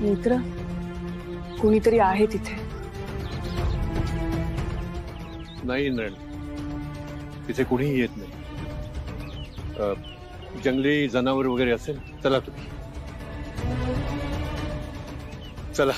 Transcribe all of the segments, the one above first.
मित्र कोणीतरी आहे तिथे. नाही इंद्राणी, तिथे कुणीही येत नाही. जंगली जनावर वगैरे असेल. चला तुम्ही, चला.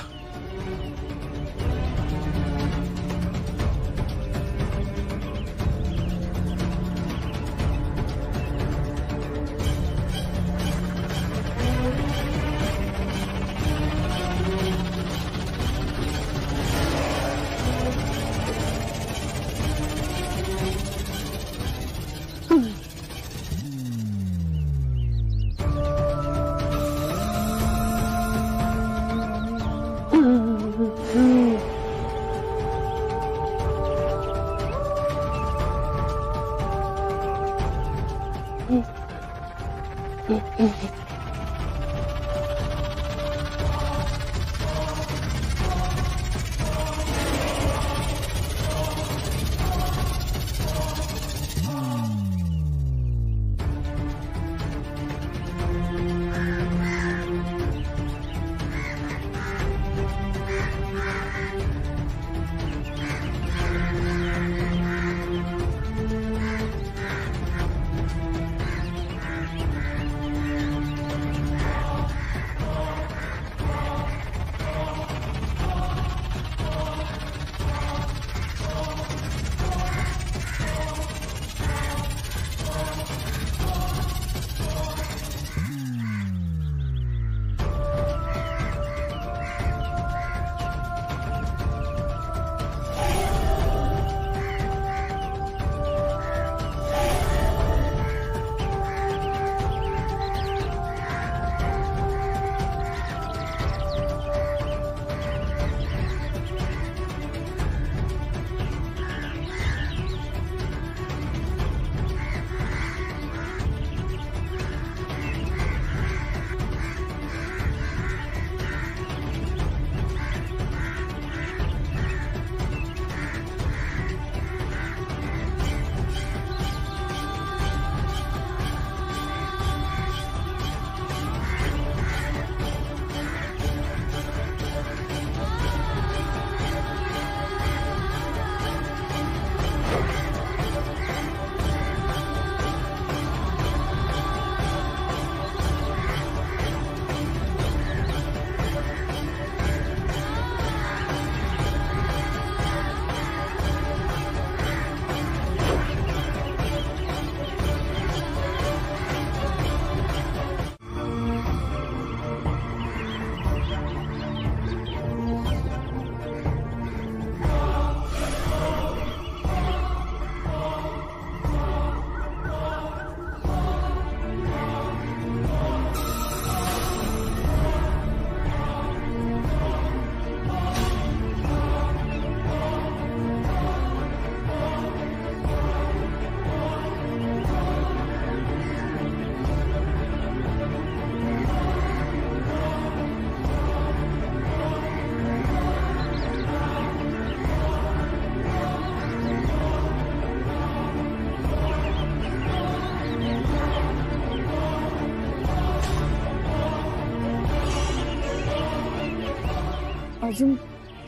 अजून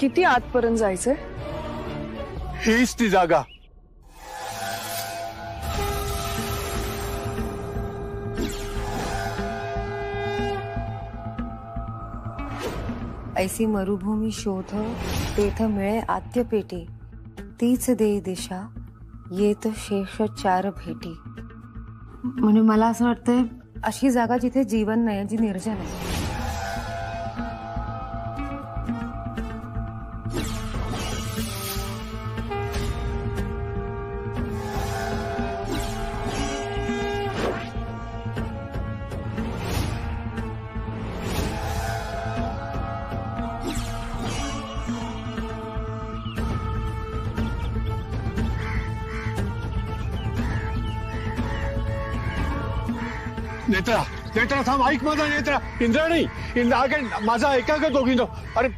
किती आतपर्यंत जायचंय? हीच ती जागा. ऐसी मरुभूमी शोध तेथ मिळे आद्य पेटी, तीच देई दिशा येत शेष चार भेटी. म्हणजे मला असं वाटतंय अशी जागा जिथे जीवन नाही, जी निर्जन आहे. नेत्रा, नेत्रा थांब, ऐक माझा नेत्रा. इंद्राणी, माझा ऐका का दोघींनो. अरे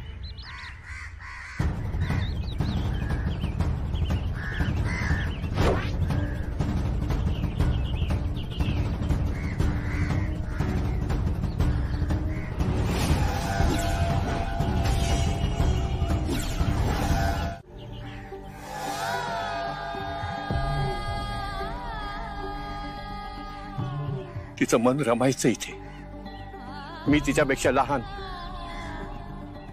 तिचं मन रमायचं इथे. मी तिच्यापेक्षा लहान,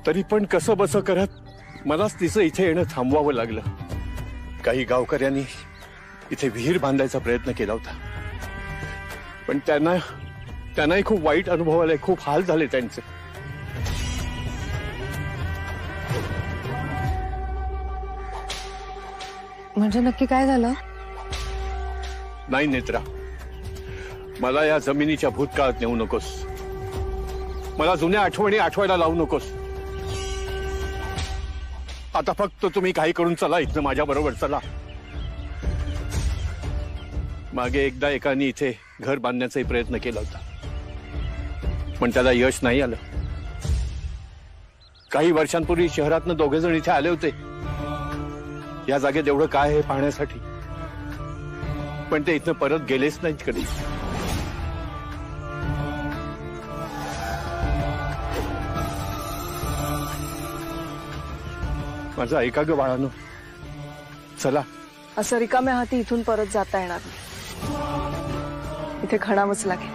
तरी पण कसं बसं करत मलाच तिचं इथे येणं थांबवावं लागलं. काही गावकऱ्यांनी इथे विहीर बांधायचा प्रयत्न केला होता, पण त्यांनाही खूप वाईट अनुभव आलाय. खूप हाल झाले त्यांचे. म्हणजे नक्की काय झालं? नाही नेत्रा, मला या जमिनीच्या भूतकाळात नेऊ नकोस. मला जुन्या आठवणी आठवायला लावू नकोस. आता फक्त तुम्ही काही करून चला इथनं, माझ्या बरोबर चला. मागे एकदा एकाने इथे घर बांधण्याचाही प्रयत्न केला होता, पण त्याला यश नाही आलं. काही वर्षांपूर्वी शहरातनं दोघे जण इथे आले होते या जागेत एवढं काय आहे पाहण्यासाठी, पण ते इथनं परत गेलेच नाहीत कधी. माझं ऐका ग बाळानो, चला. असं रिकाम्या हाती इथून परत जाता येणार नाही. इथे खणावंच लागेल.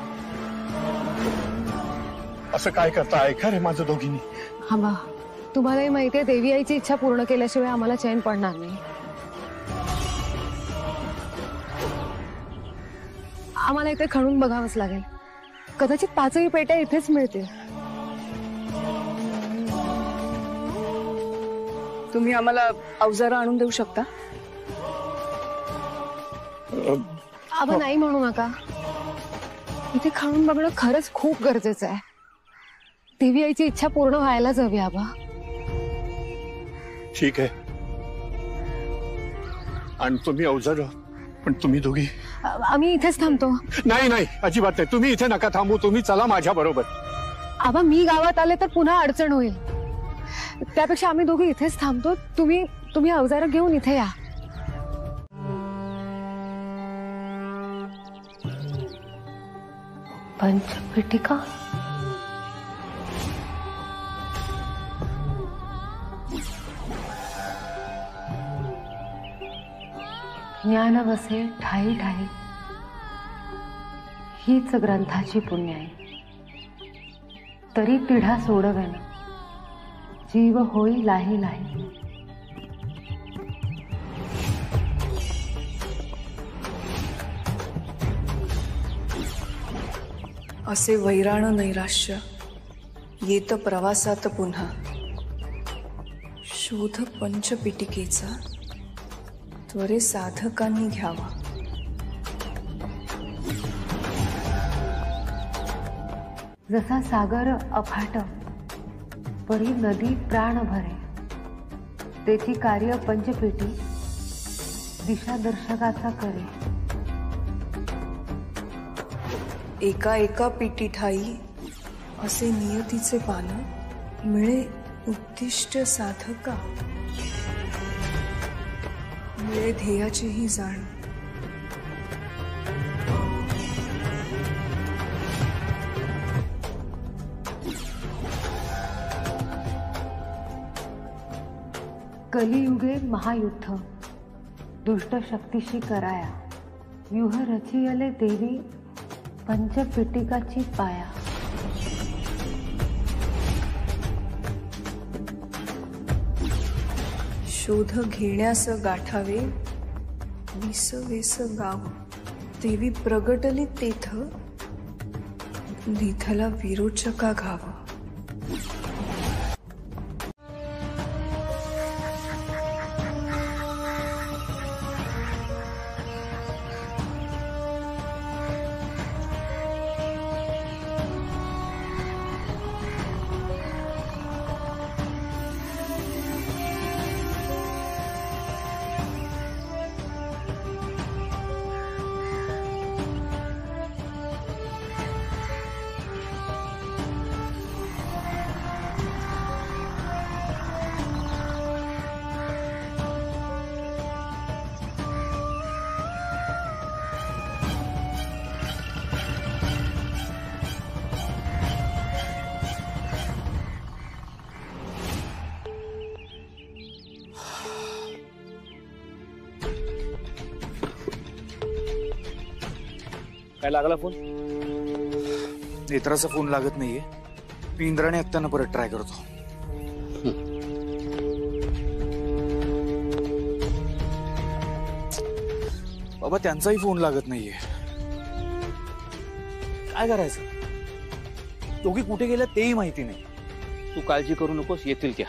असं काय करता? ऐका रे माझं दोघींनी. हा बा, तुम्हालाही माहितीये देवी आईची इच्छा पूर्ण केल्याशिवाय आम्हाला चैन पडणार नाही. आम्हाला इथे खणून बघावंच लागेल. कदाचित 5ही पेट्या इथेच मिळतील. तुम्ही आम्हाला अवजारं आणून देऊ शकता? आबा नाही म्हणू नका. इथे खणून बघणं खरंच खूप गरजेचं आहे. देवी आईची इच्छा पूर्ण व्हायलाच हवी आबा. ठीक आहे, आणि तुम्ही अवजार, पण तुम्ही दोघी. आम्ही इथेच थांबतो. नाही नाही, अजिबात नाही. तुम्ही इथे नका थांबू. तुम्ही चला माझ्या बरोबर. आबा मी गावात आले तर पुन्हा अडचण होईल. त्यापेक्षा आम्ही दोघी इथेच थांबतो. तुम्ही अवजारं घेऊन इथे या. पंचपेटिका. ज्ञान वसे ठाई ठाई, हीच ग्रंथाची पुण्याई. तरी तिढा सोडवेन, जीव होई लाही लाही. असे वैराण नैराश्य येत प्रवासात पुन्हा. शोध पंचपिटिकेचा त्वरे साधकांनी घ्यावा. जसा सागर अफाट, परी नदी प्राण भरे. तेची कार्य पंचपेटी, दिशा दर्शकाचा करे. एका एका पिटी ठाई असे नियतीचे पान, मिळे उद्दिष्ट साधका. मिळे ध्येयाचीही जाण. कलियुगे महायुद्ध, दुष्ट शक्तीशी कराया. व्यूह रचियले देवी, पंचपेटिकाची पाया. शोध घेण्यास गाठावे, विसवेस गाव. देवी प्रगटली तेथ, निधला विरोचका घाव. काय लागला फोन? नेत्राचा फोन लागत नाहीये. मी इंद्राणी आत्यांना परत ट्राय करतो. बाबा त्यांचाही फोन लागत नाहीये. काय करायचं? दोघी कुठे गेल्या तेही माहिती नाही. तू काळजी करू नकोस, येतील त्या.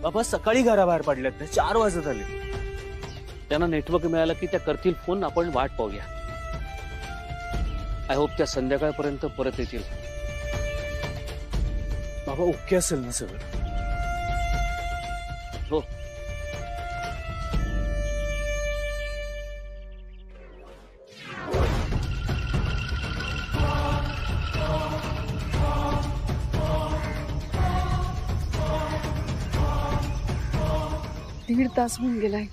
बाबा सकाळी घराबाहेर पडल्यात त्या 4 वाजत आले. त्यांना नेटवर्क मिळालं की त्या करतील फोन. आपण वाट पाहूया. आय होप त्या संध्याकाळपर्यंत परत येतील. बाबा ओके असेल ना सगळं? हो. दीड तास होऊन गेलाय.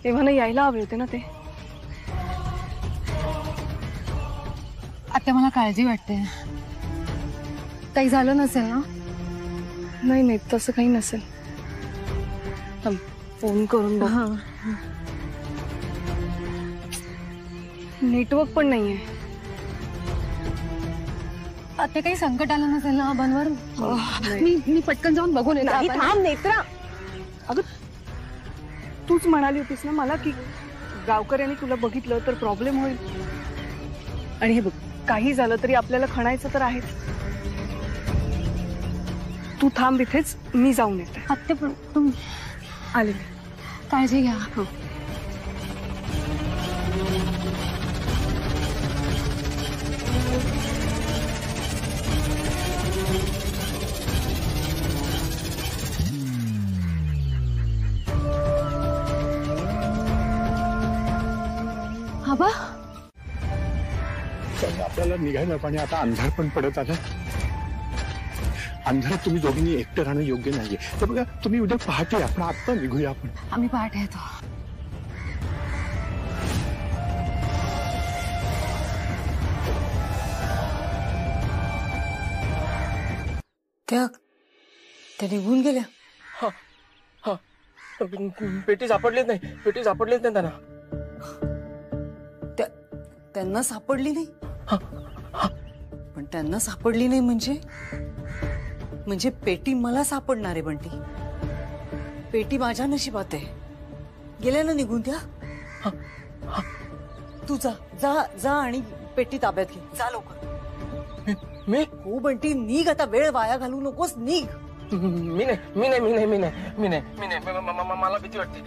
तेव्हा ना यायला हवे होते ना ते. आता मला काळजी वाटते. काही झालं नसेल ना? नाही नाही, तसं काही नसेल. फोन करून बघ. नेटवर्क पण नाहीये. आता काही संकट आलं नसेल ना आबांवर? मी पटकन जाऊन बघून येते. थांब नेत्रा. अगं तूच म्हणाली होतीस ना मला की गावकऱ्यांनी तुला बघितलं तर प्रॉब्लेम होईल. आणि हे बघ, काही झालं तरी आपल्याला खणायचं तर आहेच. तू थांब इथेच, मी जाऊन येते. आत्ते पण तुम आले. काळजी घ्या. आबा आपल्याला निघायला पाणी. आता अंधार पण पडत आला. अंधारात तुम्ही दोघींनी एकटं राहणं योग्य नाहीये. तर बघा, तुम्ही उद्या पहाटे आपण आत्ता निघूया. आपण आम्ही पहाटे येतो. त्या निघून गेल्या. पेटी सापडलीच नाही. पेटी सापडलीच नाही त्यांना. त्यांना सापडली नाही? पण त्यांना सापडली नाही म्हणजे पेटी मला सापडणार आहे बंटी. पेटी माझ्या नशिबात आहे. गेल्या ना निघून त्या. तू जा जा जा आणि पेटी ताब्यात घे. जा लवकर. मी हो बंटी, निघ आता. वेळ वाया घालू नकोस. निघ. मी नाही. मला भीती वाटते.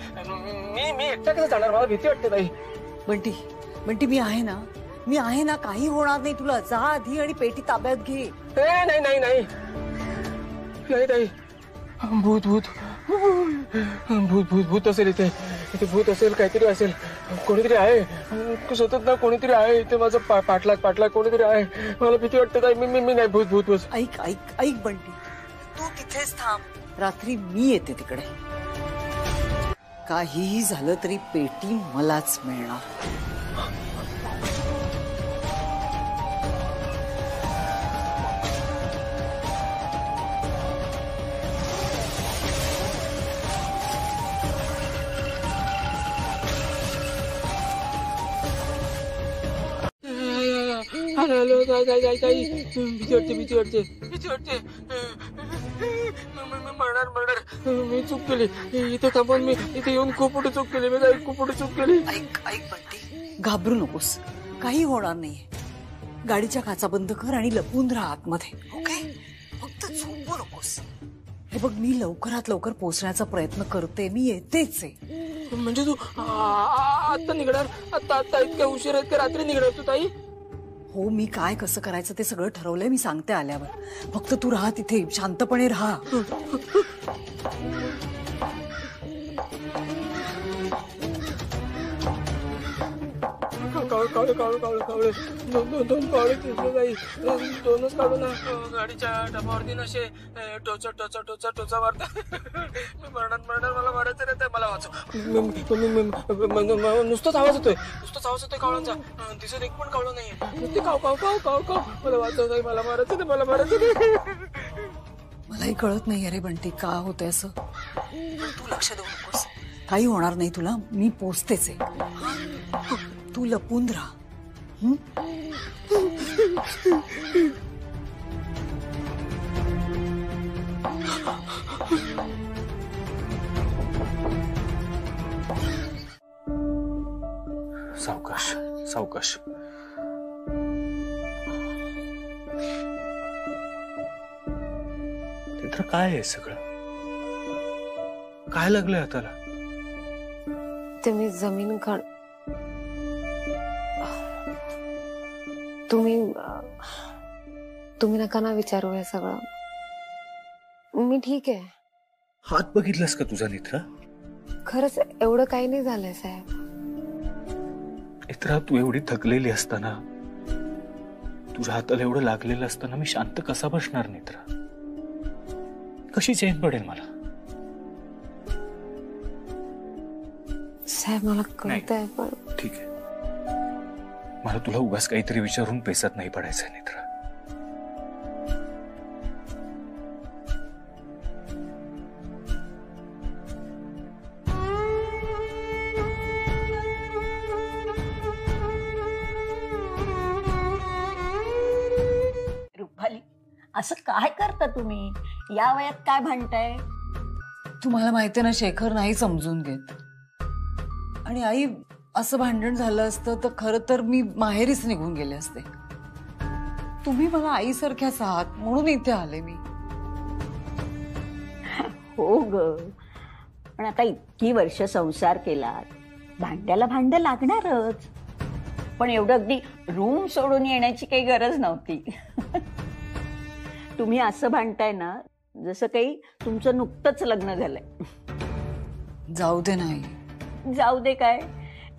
मी एकटा कसं जाणार? मला भीती वाटते ताई. बंटी बंटी, मी आहे ना. काही होणार नाही तुला. जा आधी आणि पेटी ताब्यात घे. नाही ताई. भूत असेल इथे. भूत असेल, काहीतरी असेल. कोणीतरी आहे सतत ना. कोणीतरी आहे इथे. माझं पाठलाग कोणीतरी आहे. मला भीती वाटते ताई. मी नाही. भूत. ऐक बंटी, तू तिथेच थांब. रात्री मी येते तिकडे. काहीही झालं तरी पेटी मलाच मिळणार. भीती वाटते. मर्डर. मी चूक केली. इथे थांबून मी इथे येऊन खूप मोठी चूक केली. ऐक बंटी, घाबरू नकोस. काही होणार नाहीये. गाडीच्या काचा बंद कर आणि लपून राहा आतमध्ये. ओके? फक्त झोपू नकोस. हे बघ, मी लवकरात लवकर पोहोचण्याचा प्रयत्न करते. मी येतेच आहे. म्हणजे तू आता निघणार? आता इतक्या उशीर आहेत का? रात्री निघणार तू ताई? हो, मी काय कसं करायचं ते सगळं ठरवलंय. मी सांगते आल्यावर. फक्त तू राहा तिथे. शांतपणे राहा. कावळे दोन कावळे दिसले ताई. दोनच काढू ना. गाडीच्या डबावरती नसे टोचा मारतात. मी मरणार. मला मारायचं नाही. मला वाचव. नुसतंच आवाज येतोय कावळांचा. दिसत एक पण कावळं नाहीये. नुसते काव. मला वाचव ताई. मला मारायचं नाही. मलाही कळत नाही अरे बंटी, का होतंय असं. तू लक्ष देऊ नकोस. काही होणार नाही तुला. मी पोचतेच आहे. तू लपून राहा. सावकाश सावकाश. नेत्रा काय आहे सगळं? काय लागलंय हाताला? ते मी जमीन तुम्ही नका ना विचारू हे सगळं. मी ठीक आहे. हात बघितलास का तुझा नेत्रा? खरंच एवढं काही नाही झालंय साहेब. नेत्रा तू एवढी थकलेली असताना, तुझ्या हाताला एवढं लागलेलं असताना मी शांत कसा बसणार नेत्रा? कशी चैन पडेल मला? साहेब मला कळतंय पण ठीक आहे. मला तुला उगाच काहीतरी विचारून पेसात नाही पडायचंय नेत्रा. रुपाली, असं काय करता तुम्ही? या वयात काय भांडताय? तुम्हाला माहितीये ना, शेखर नाही समजून घेत. आणि आई, असं भांडण झालं असतं तर खरं तर मी माहेरीच निघून गेले असते. तुम्ही मला आईसारख्याच आहात म्हणून इथे आले मी. हो ग, पण आता इतकी वर्ष संसार केलात, भांड्याला भांड लागणारच. पण एवढं अगदी रूम सोडून येण्याची काही गरज नव्हती. तुम्ही असं भांडताय ना जसं काही तुमचं नुकतंच लग्न झालंय. जाऊ दे नाही. जाऊ दे काय,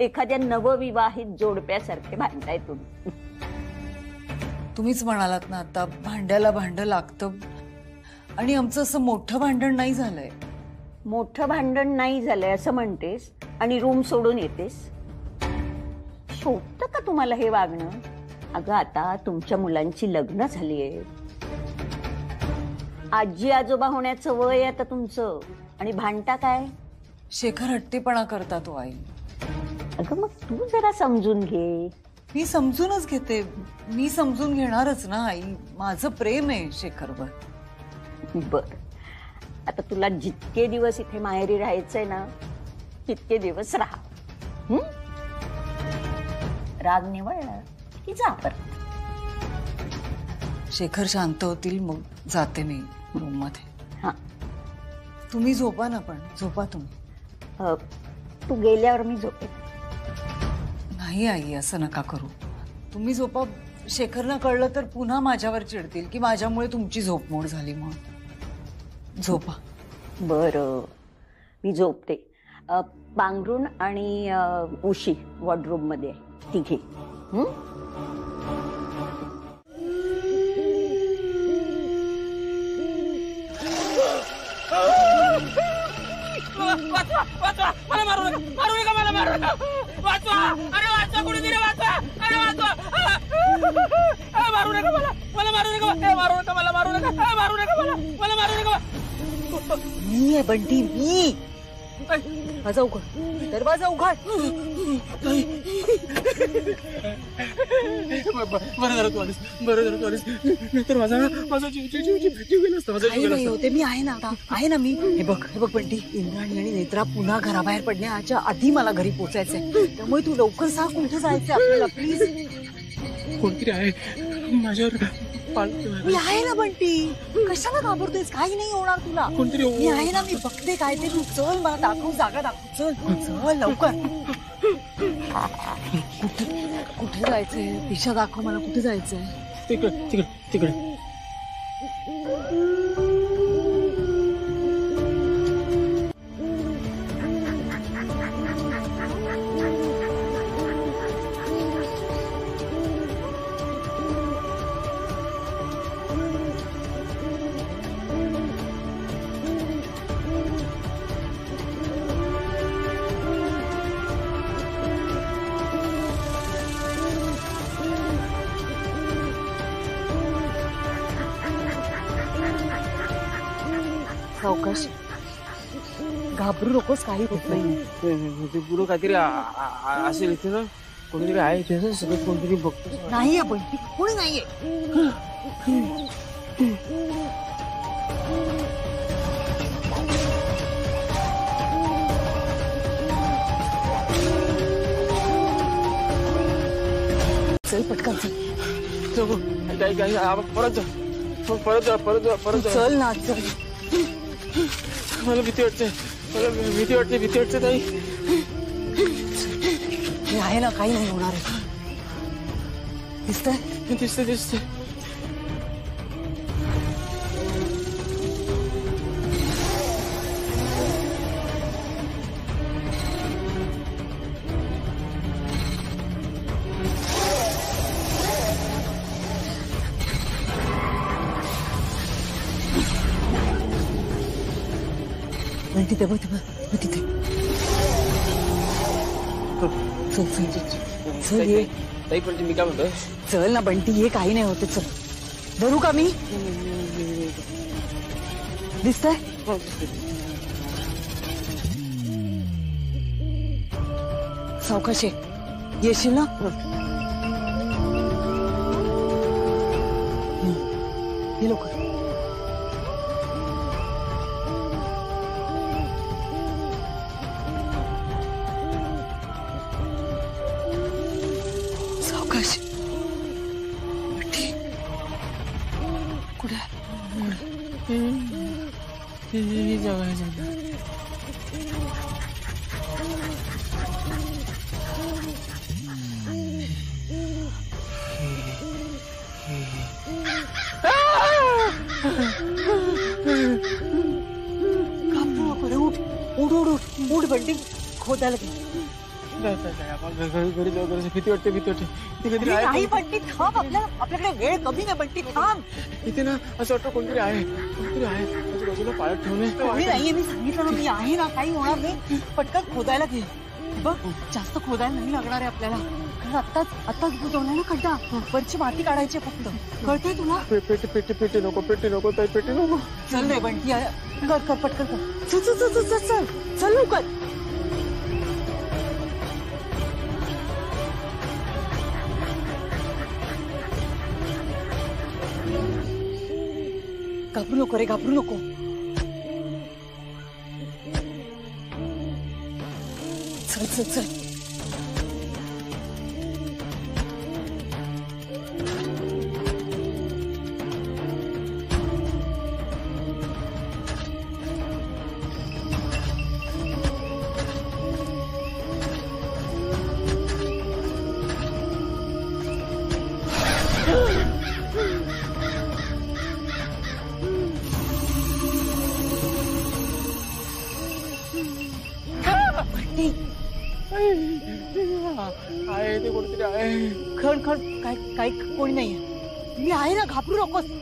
एखाद्या नवविवाहित जोडप्यासारखे भांडताय तुम्ही. तुम्हीच म्हणालात ना आता, भांड्याला भांड लागतं. आणि आमचं असं मोठं भांडण नाही झालंय. मोठं भांडण नाही झालंय असं म्हणतेस आणि रूम सोडून येतेस? शोभतं का तुम्हाला हे वागणं? अगं आता तुमच्या मुलांची लग्न झालीये, आजी आजोबा होण्याचं वय आता तुमचं, आणि भांडता काय? शेखर हट्टीपणा करता तो आई. अगं मग तू जरा समजून घे. मी समजूनच घेते. मी समजून घेणारच ना आई. माझं प्रेम आहे शेखरवर. बर, आता तुला जितके दिवस इथे माहेरी राहायचंय ना तितके दिवस राहा. राग निवळला की जा परत. शेखर शांत होतील मग जाते मी रूम मध्ये. हा, तुम्ही झोपा ना. पण झोपा तुम्ही. तू गेल्यावर मी झोपेन. नाही आई, असं नका करू. तुम्ही झोपा. शेखरला कळलं तर पुन्हा माझ्यावर चिडतील की माझ्यामुळे तुमची झोपमोड झाली म्हणून. झोपा. बरं, मी झोपते. पांघरुण आणि उशी वॉर्डरोब मध्ये ती घे. मला मारू नका, मारू नका, मला मारू नका. वाचवा, अरे वाचवा, कुणीतरी वाचवा, अरे वाचवा. मारू नका मला, मला मारू नका, मारू नका, मला मारू नका, मारू नका मला मारू नका. मी आहे बंटी, मी. दरवाजा उघड, दरवाजा उघड. बरं झालं तू आलीस, बरं झालं तू आलीस. नंतर माझा जीव गेला असता, माझा जीव गेला असता. होते मी आहे ना आता, आहे ना मी. हे बघ बंटी, इंद्राणी आणि नेत्रा पुन्हा घराबाहेर पडण्याच्या आधी मला घरी पोचायचंय. त्यामुळे तू लवकर सांग कुठे जायचंय आपल्याला प्लीज. कोणतरी आहे माझ्यावर. मी आहे ना बंटी, कशाला घाबरतोयस? काही नाही होणार तुला. कोणतरी मी आहे ना, मी बघते काय ते. तू चल, मला दाखव, जागा दाखव. चल लवकर. कुठे जायचंय? दिशा दाखव मला, कुठे जायचंय? तिकडे. सावकाश, घाबरू नकोस. काही होत नाही. ते पुढं काहीतरी असेल इथे ना. कोणीतरी आहे इथे ना, सगळं कोणतरी बघतो. नाहीये बंटी, कोणी नाहीये. चल पटकन चल. परत जा, परत जा, परत जा, परत जा. चल ना चल. मला भीती वाटते, मला भीती वाटते, भीती वाटते ताई. मी आहे ना, काही नाही होणार आहे. दिसतंय? दिसते दिसते. तिथे बघ, तिथे. चल चल चल ये. ताई पण मी काय म्हणतोय, चल ना बंटी, ये, काही नाही होते. चल धरू का मी? दिसतंय? सावकाश ये. येशील ना? ये लवकर. सावकाश. बंटी कुठे? ही जागा आहे जागा. उठ बंटी, खोदायला घरी जाऊ, भीती वाटते, भीती वाटते. काहीतरी आहे. नाही बंटी, थांब. आपल्याकडे वेळ कमी नाही बंटी, थांब. इथे ना असं वाटतं कोणतरी आहे, कोणतरी आहे. आजूबाजूला पाळत ठेवले. कोणी नाहीये, मी सांगितलं ना, मी आहे ना, काही होणार नाही. पटकन खोदायला घे. बघ, जास्त खोदायला नाही लागणार आहे आपल्याला. आत्ताच बुजवलाय ना खड्डा. वरची माती काढायची फक्त. कळतंय तुला? पेटी नको ताई, पेटी नको. चल रे बंटी, कर पटकन कर. चल लवकर. घाबरू नको रे, घाबरू नको. चल. आहे ते कोणतरी आहे. खण काय कोणी नाहीये. मी आहे ना, घाबरू नकोस.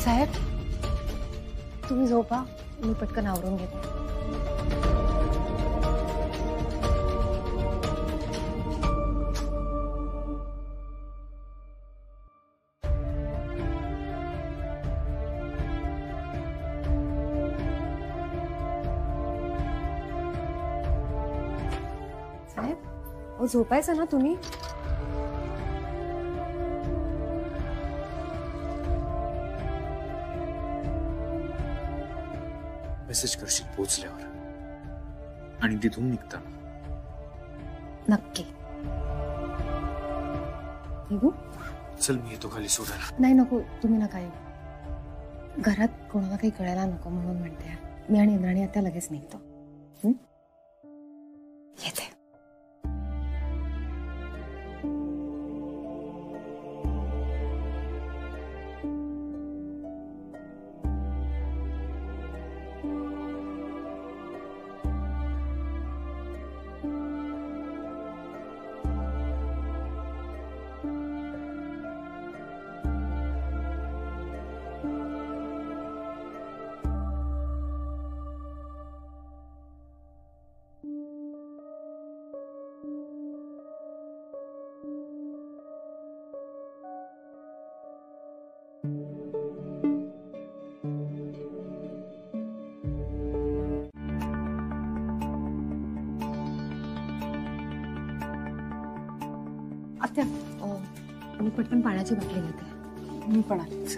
साहेब, तुम्ही झोपा, मी पटकन आवरून घेते. साहेब, झोपायचं ना तुम्ही? मेसेज करशील पोहोचल्यावर आणि तिथून निघताना. नक्की. निघू? चल, मी येतो खाली सोडायला. नाही नको, तुम्ही नका येऊ. घरात कोणाला काही कळायला नको म्हणून म्हणते. मी आणि इंद्राणी आता लगेच निघतो. येते. आत्या मी पटकन पाण्याची बाटली घेते. मी पण आलीच.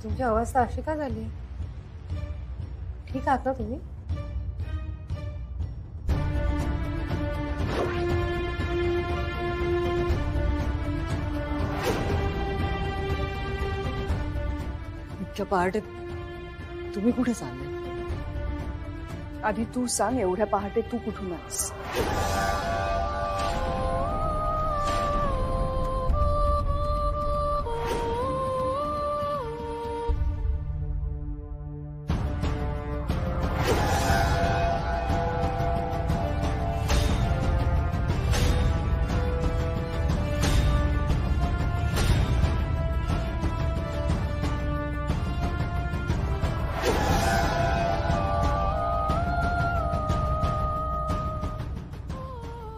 तुमची अवस्था अशी का झाली? ठीक आहात ना तुम्ही? इतक्या पहाटे तुम्ही कुठे चालले? आधी तू सांग, एवढ्या पहाटे तू कुठून आलीस?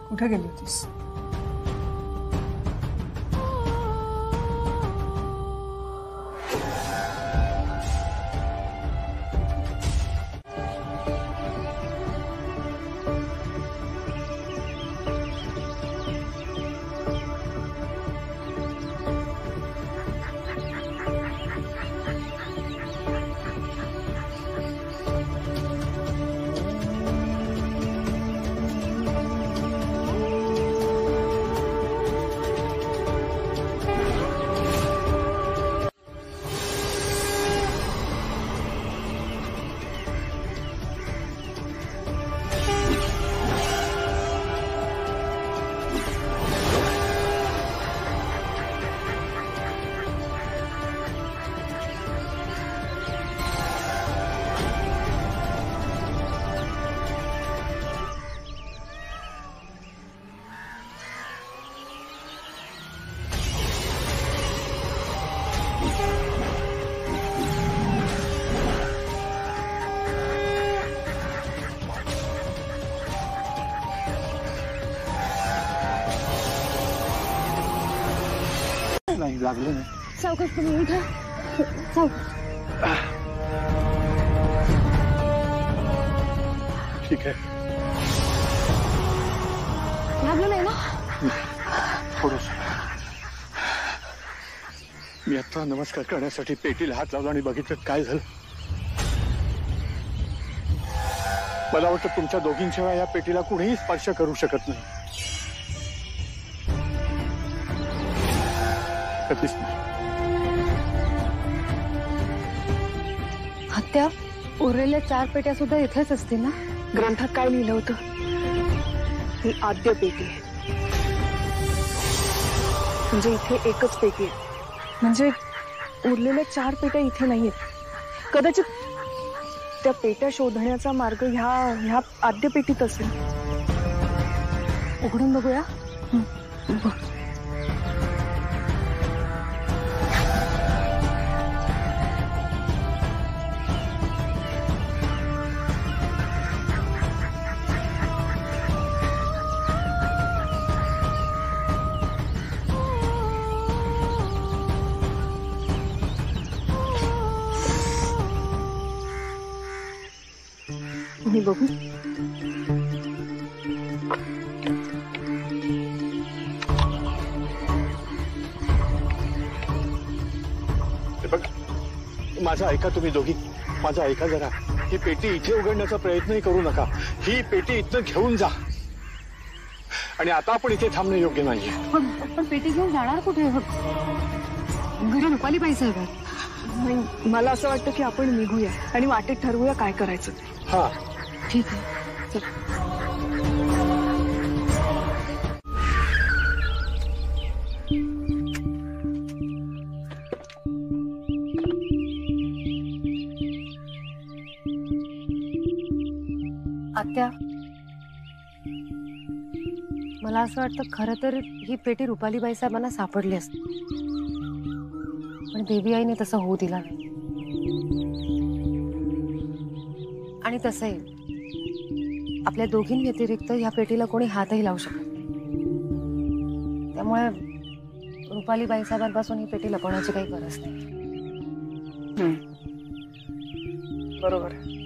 कुठे गेली होतीस? नाही लागलं नाही. सावकाश तुम्ही उठा. ठीक आहे. लागलं नाही ना? थोडस. मी आता नमस्कार करण्यासाठी पेटीला हात लावला आणि बघितलं काय झालं. मला वाटतं तुमच्या दोघींशिवाय या पेटीला कुणीही स्पर्श करू शकत नाही. कधीच नाही. हत्या उरलेल्या 4 पेट्या सुद्धा इथेच असतील ना? ग्रंथात काय लिहिलं होतं? ही आद्य पेटी आहे. म्हणजे इथे एकच पेटी आहे. म्हणजे उरलेल्या 4 पेट्या इथे नाहीयेत. कदाचित त्या पेट्या शोधण्याचा मार्ग ह्या आद्य पेटीत असेल. उघडून बघूया. बघ. मी बघू. बघ, माझं ऐका तुम्ही दोघी. माझं ऐका जरा. ही पेटी इथे उघडण्याचा प्रयत्नही करू नका. ही पेटी इथनं घेऊन जा. आणि आता आपण इथे थांबणं योग्य नाहीये. पण पेटी घेऊन जाणार कुठे? घरी रुपाली बाई साहेब आहेत. नाही, मला असं वाटतं की आपण निघूया आणि वाटेत ठरवूया काय करायचं ते. हा ठीक आहे. चल. आत्या, मला असं वाटतं खरं तर ही पेटी रुपालीबाई साहेबांना सापडली असते, पण देवी आईने तसं होऊ दिला नाही. आणि तसंही आपल्या दोघीं व्यतिरिक्त या पेटीला कोणी हातही लावू शकत नाही. त्यामुळे रुपालीबाई साहेबांपासून ही पेटी लपवण्याची काही गरज नाही. बरोबर आहे,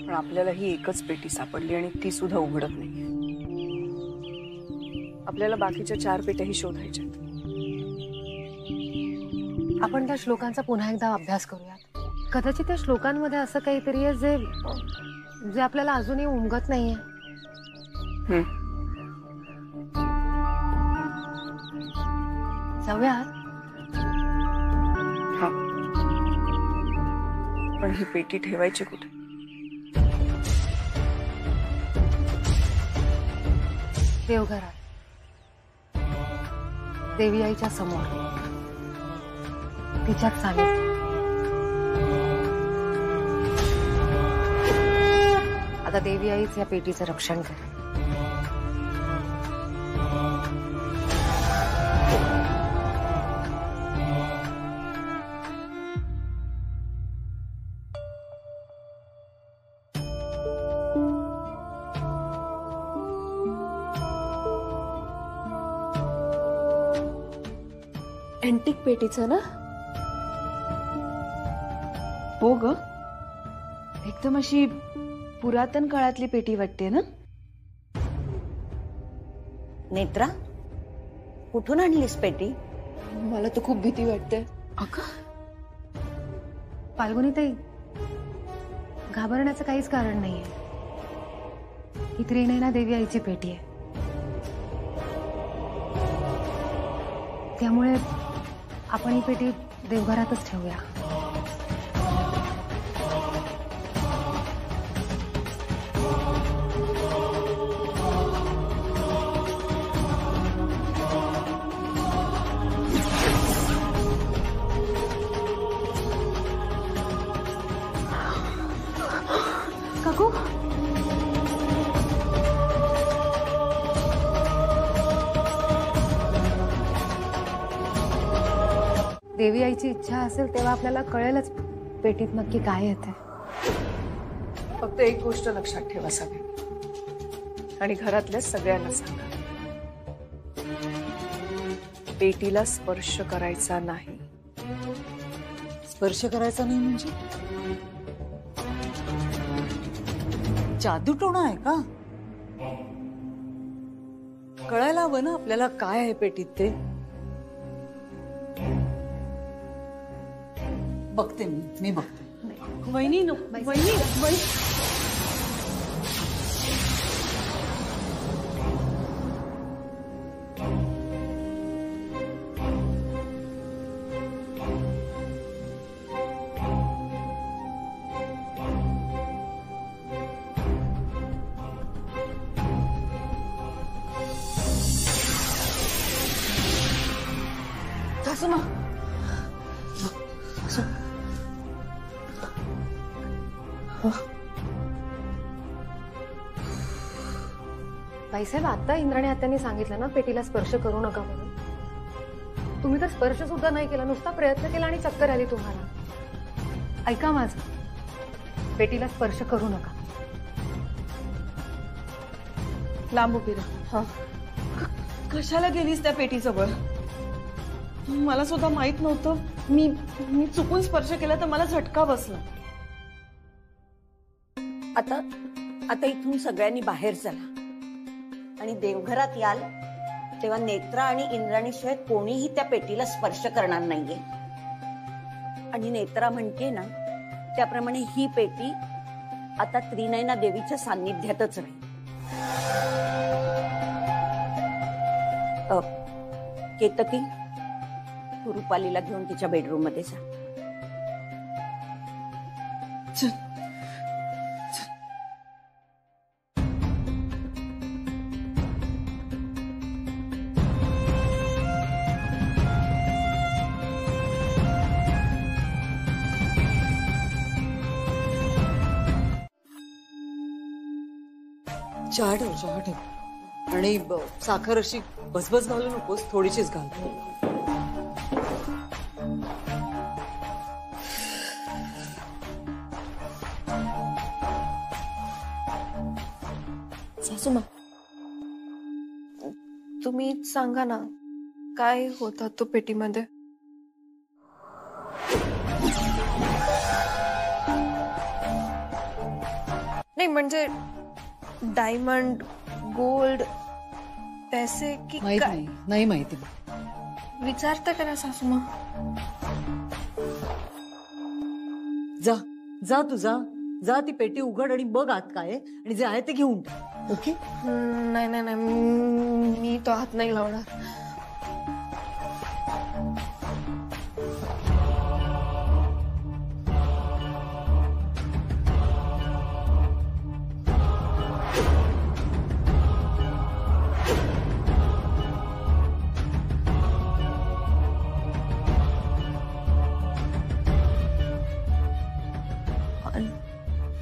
पण आपल्याला ही एकच पेटी सापडली आणि ती सुद्धा उघडत नाही. आपल्याला बाकीच्या 4 पेट्याही शोधायच्या. आपण त्या श्लोकांचा पुन्हा एकदा अभ्यास करूयात. कदाचित त्या श्लोकांमध्ये असं काहीतरी आहे जे जे आपल्याला अजूनही उमगत नाहीये. जाऊयात. हा, पण ही पेटी ठेवायची कुठे? देवघरात, देवी आईच्या समोर, तिच्याच सानिध्यात. आता देवी आईच या पेटीचं रक्षण करेल. अँटिक पेटीचं ना? हो ग, एकदम अशी पुरातन काळातली पेटी वाटते ना? नेत्रा, कुठून आणलीस पेटी? मला तर खूप भीती वाटते. फाल्गुनीताई, घाबरण्याचं काहीच कारण नाहीये. ही त्रिनयना देवी आईची पेटी आहे. त्यामुळे आपण ही पेटी देवघरातच ठेवूया. काकू, देवी आईची इच्छा असेल तेव्हा आपल्याला कळेलच पेटीत नक्की काय येते. फक्त एक गोष्ट लक्षात ठेवा सगळे, आणि घरातल्या सगळ्यांना सांगा, पेटीला स्पर्श करायचा नाही. स्पर्श करायचा नाही म्हणजे जादूटोणा आहे का? कळायला हवं ना आपल्याला काय आहे पेटीत ते. बघते मी बघते. वहिनी वहिनी सासूमा, बाईसाहेब, आता इंद्राणी आत्यांनी सांगितलं ना पेटीला स्पर्श करू नका म्हणून. तुम्ही तर स्पर्श सुद्धा नाही केला, नुसता प्रयत्न केला आणि चक्कर आली तुम्हाला. ऐका माझं, पेटीला स्पर्श करू नका. लांब उभी राहा. कशाला गेलीस त्या पेटीजवळ? मला सुद्धा माहित नव्हतं. मी चुकून स्पर्श केला तर मला झटका बसला. आता आता इथून सगळ्यांनी बाहेर चला आणि देवघरात याल तेव्हा नेत्रा आणि इंद्राणीशिवाय कोणीही त्या पेटीला स्पर्श करणार नाहीये. आणि नेत्रा म्हणते ना त्याप्रमाणे ही पेटी आता त्रिनयना देवीच्या सान्निध्यातच राहील. केतकी, तू रुपालीला घेऊन तिच्या बेडरूम मध्ये जा. चहा ठेव. आणि साखर अशी बसबस घालू नकोस, थोडीशीच घाल. सासूमा, तुम्ही सांगा ना, काय होता तो पेटीमध्ये? नाही म्हणजे डायमंड, गोल्ड, पैसे की माहित काय? नाही माहिती. विचारते का ना सासूमा? जा तू जा ती पेटी उघड आणि बघ आत काय आहे, आणि जे आहे ते घेऊन टाक. ओके? नाही मी तो हात नाही लावणार.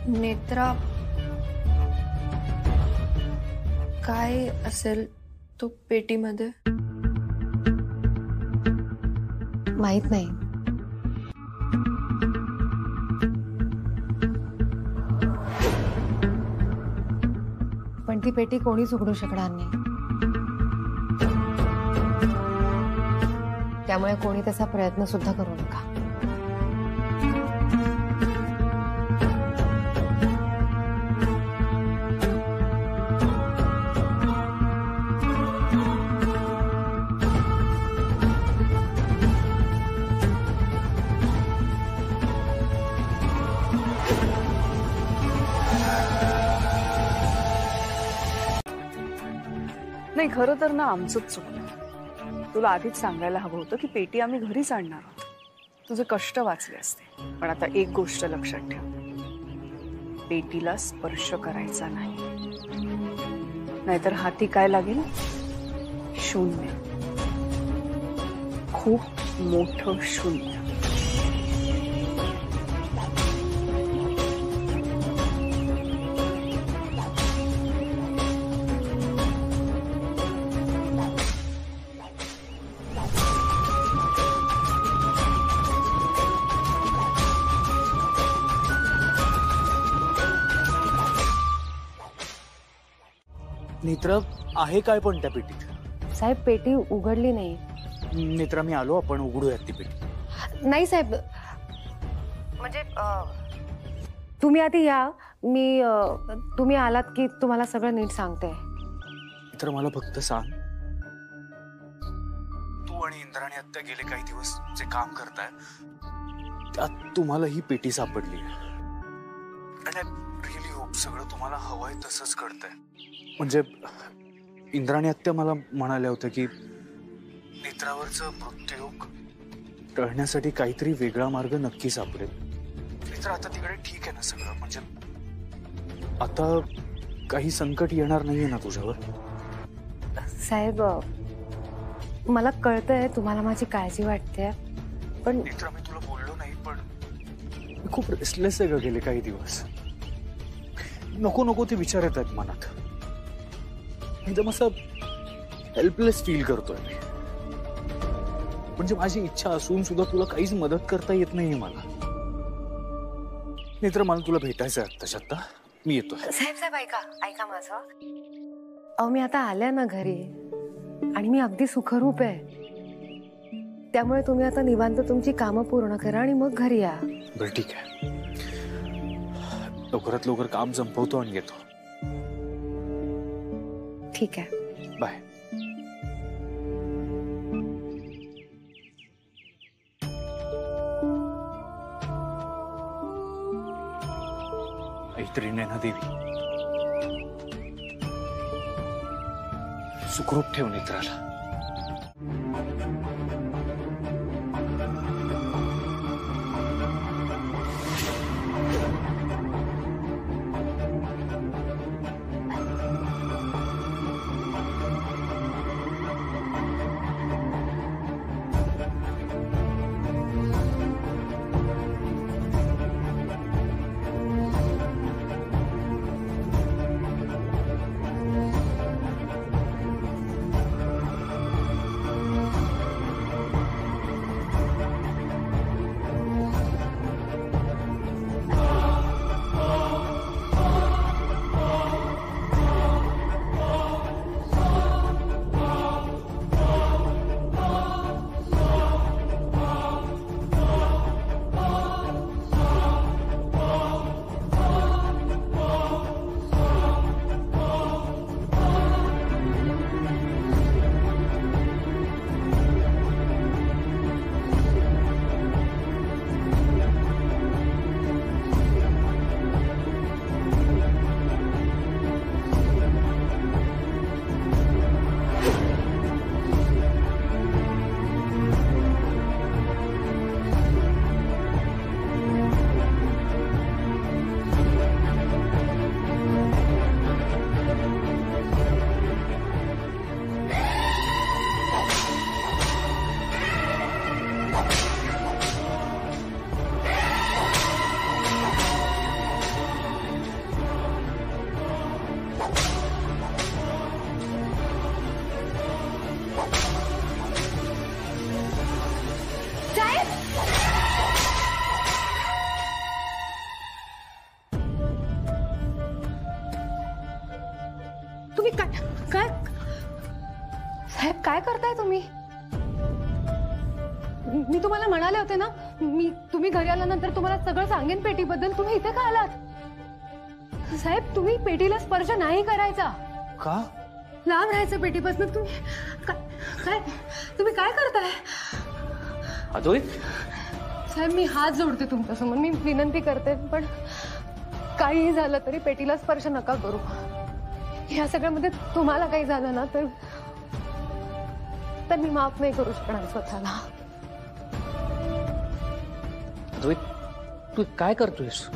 नेत्रा, काय असेल तो पेटीमध्ये? माहित नाही. पण ती पेटी कोणीच उघडू शकणार नाही. त्यामुळे कोणी त्याचा प्रयत्न सुद्धा करू नका. नाही, खरं तर ना आमचंच चुकलं. तुला आधीच सांगायला हवं होतं की पेटी आम्ही घरीच आणणार आहोत. तुझे कष्ट वाचले असते. पण आता एक गोष्ट लक्षात ठेव, पेटीला स्पर्श करायचा नाही, नाहीतर हाती काय लागेल? शून्य. खूप मोठं शून्य. नेत्रा, आहे काय पण त्या पेटीत? साहेब, पेटी उघडली नाही. नेत्रा, मी आलो, आपण उघडूयात ती पेटी. नाही साहेब, म्हणजे तुम्ही आधी या. तुम्ही आलात की तुम्हाला सगळं नीट सांगते. नेत्रा, मला फक्त सांग, तू आणि इंद्राणी आत्या गेले काही दिवस जे काम करताय त्यात तुम्हाला ही पेटी सापडली. रिअली होप सगळं तुम्हाला हवंय तसंच कळतंय. म्हणजे इंद्राणी आत्या मला म्हणाल्या होत्या की नेत्रावरचं मृत्यूयोग टळण्यासाठी काहीतरी वेगळा मार्ग नक्की सापडेल. नेत्रा, आता तिकडे ठीक आहे ना सगळं? म्हणजे आता काही संकट येणार नाहीये ना तुझ्यावर? साहेब, मला कळतंय तुम्हाला माझी काळजी वाटते, पण नेत्रा, मी तुला बोललो नाही, पण मी खूप रेस्टलेस आहे ग गेले काही दिवस. नको ते विचार येत आहेत मनात. एकदम असं हेल्पलेस फील करतोय मी. म्हणजे माझी इच्छा असून सुद्धा तुला काहीच मदत करता येत नाहीये मला. नेत्र, मला तुला भेटायचं आहे आत्ताच्या आत्ता. मी येतो. साहेब ऐका माझं. अहो, मी आता आल्या ना घरी आणि मी अगदी सुखरूप आहे. त्यामुळे तुम्ही आता निवांत तुमची कामं पूर्ण करा आणि मग घरी या. बरं, ठीक आहे. लवकरात लवकर काम संपवतो आणि येतो. ठीक आहे, बाय. ऐत्री नैना देवी, सुखरूप ठेव नेत्राला. साहेब काय करताय तुम्ही? मी तुम्हाला म्हणाले होते ना, तुम्ही घरी आल्यानंतर तुम्हाला सगळं सांगेन पेटीबद्दल. तुम्ही इथे का आलात? साहेब तुम्ही पेटीला स्पर्श नाही करायचा. का? लांब राहायचं पेटीपासून. तुम्ही काय करताय? अद्वैत, साहेब मी हात जोडते तुमच्यासमोर. मी विनंती करते, पण काहीही झालं तरी पेटीला स्पर्श नका करू. या सगळ्यामध्ये तुम्हाला काही झालं ना तर मी माफ नाही करू शकणार स्वतःला. अद्वैत, तू काय करतोयस?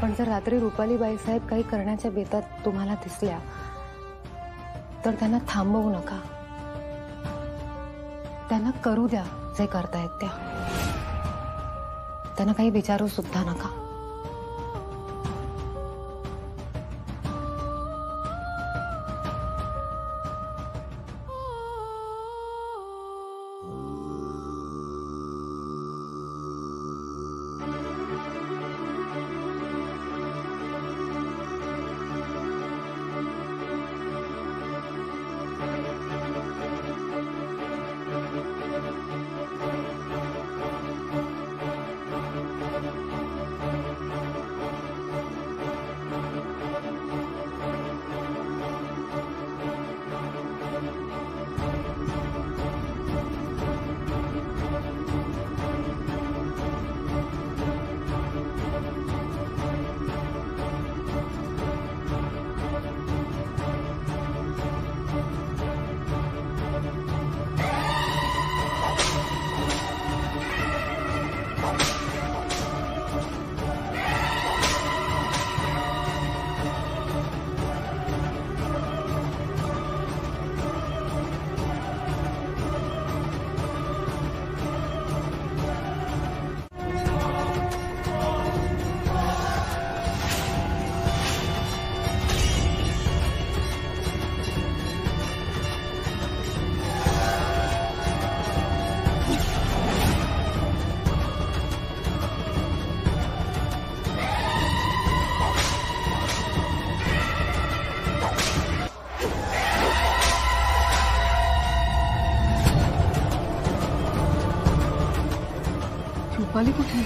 पण जर रात्री रुपालीबाई साहेब काही करण्याच्या बेतात तुम्हाला दिसल्या तर त्यांना थांबवू नका. त्यांना करू द्या जे करतायत त्या. त्यांना काही विचारू सुद्धा नका. रुपाली कुठे?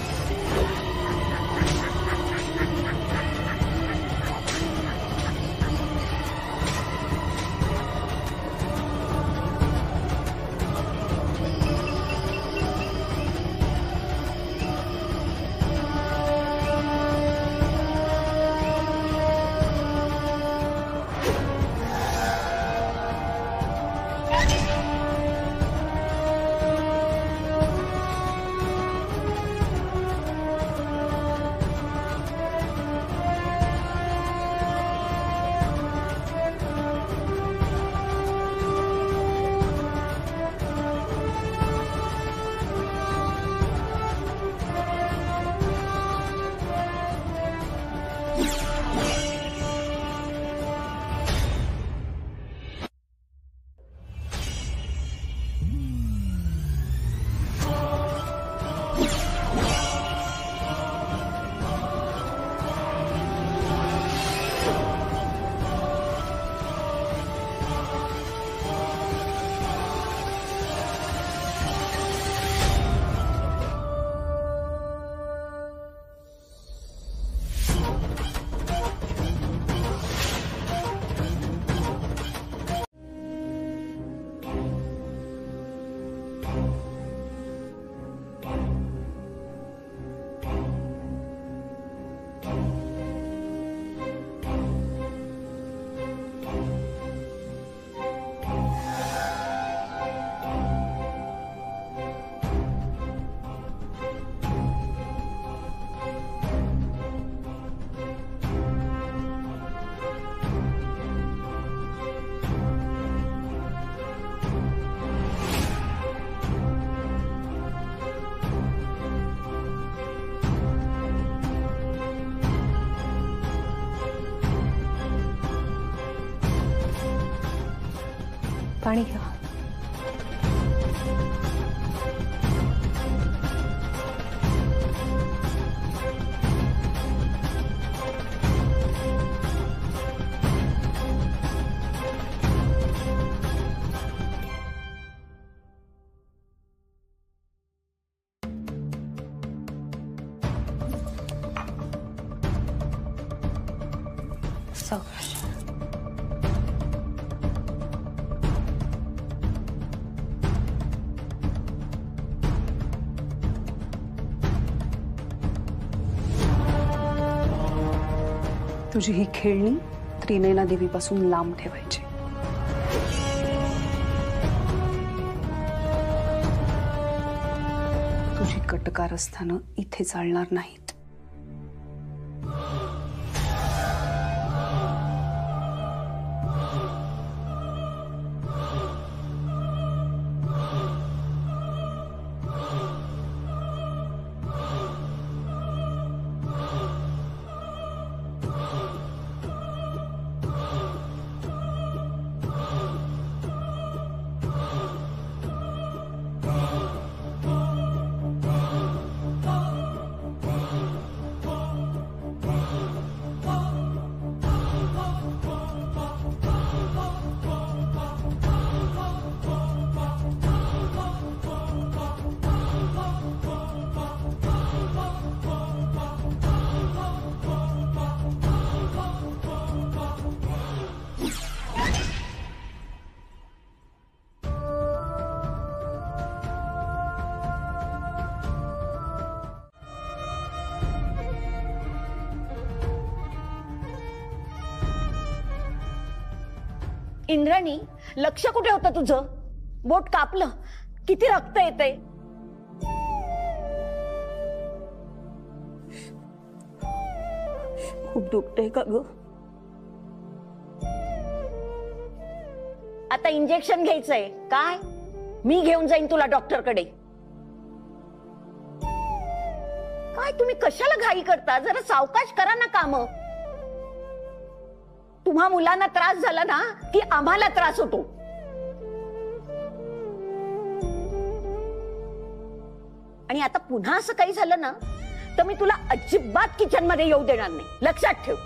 पाणी घ्या. सावकाश. तुझी ही खेळणी त्रिनयना देवीपासून लांब ठेवायची. तुझी कटकारस्थानं इथे चालणार नाहीत. इंद्राणी, लक्ष कुठे होतं तुझं? बोट कापलं, किती रक्त येतंय. खूप दुखतंय का ग? आता इंजेक्शन घ्यायचंय काय? मी घेऊन जाईन तुला डॉक्टरकडे. काय तुम्ही कशाला घाई करता? जरा सावकाश करा ना काम. तुम्हा मुलांना त्रास झाला ना की आम्हाला त्रास होतो. आणि आता पुन्हा असं काही झालं ना तर मी तुला अजिबात किचन मध्ये येऊ देणार नाही, लक्षात ठेव.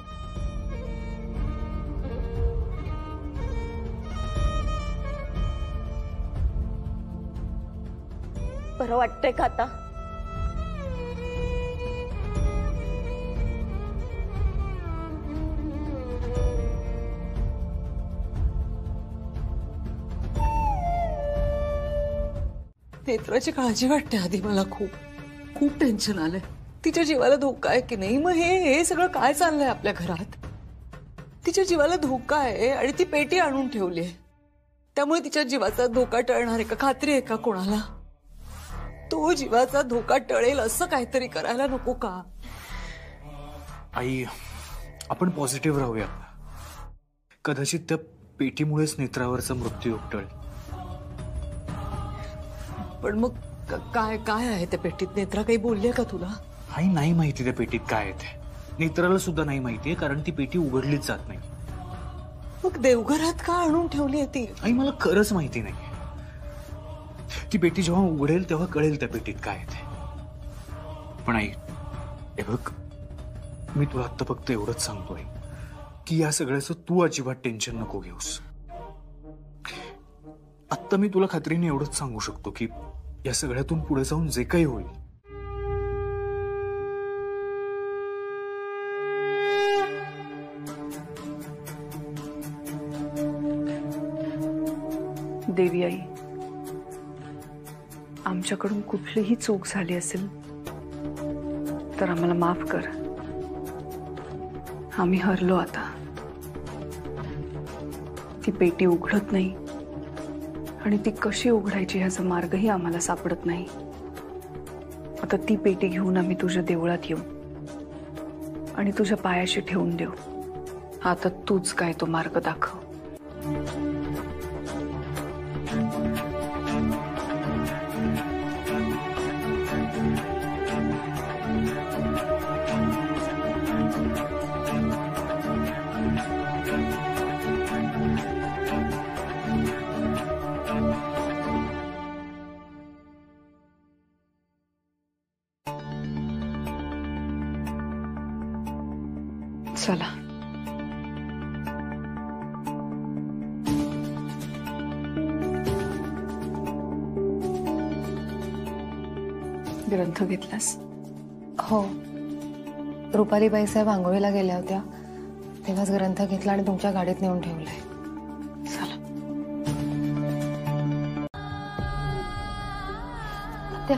बरं वाटतंय का आता? नेत्राची काळजी वाटते आधी मला. खूप खूप टेन्शन आलंय. तिच्या जीवाला धोका आहे की नाही? मग हे सगळं काय चाललंय आपल्या घरात? तिच्या जीवाला धोका आहे आणि ती पेटी आणून ठेवली आहे. त्यामुळे तिच्या जीवाचा धोका टळणार आहे का? खात्री आहे का कोणाला? तो जीवाचा धोका टळेल असं काहीतरी करायला नको का? आई, आपण पॉझिटिव्ह राहूया. कदाचित त्या पेटीमुळेच नेत्रावरचा मृत्यू टळेल. पण मग काय काय आहे त्या पेटीत? नेत्रा काही बोलले का तुला? आई, नाही माहिती त्या पेटीत काय आहे ते. नेत्राला सुद्धा नाही माहितीये, कारण ती पेटी उघडलीच जात नाही. मग देवघरात का आणून ठेवली आहे ती? आई, मला खरंच माहिती नाही. ती पेटी जेव्हा उघडेल तेव्हा कळेल त्या पेटीत काय आहे ते. पण आई, हे बघ, मी तुला आता फक्त एवढंच सांगतोय की या सगळ्याचं तू अजिबात टेन्शन नको घेऊस. आता मी तुला खात्रीने एवढंच सांगू शकतो की या सगळ्यातून पुढे जाऊन जे काही होईल देवी आई, आमच्याकडून कुठलीही चूक झाली असेल तर आम्हाला माफ कर. आम्ही हरलो. आता ती पेटी उघडत नाही आणि ती कशी उघडायची ह्याचा मार्गही आम्हाला सापडत नाही. आता ती पेटी घेऊन आम्ही तुझ्या देवळात येऊ आणि तुझ्या पायाशी ठेवून देऊ. आता तूच काय तो मार्ग दाखव. चला. ग्रंथ घेतलास? हो, रुपालीबाई साहेब आंघोळीला गेल्या होत्या तेव्हाच ग्रंथ घेतला आणि तुमच्या गाडीत नेऊन ठेवलाय. चला. त्या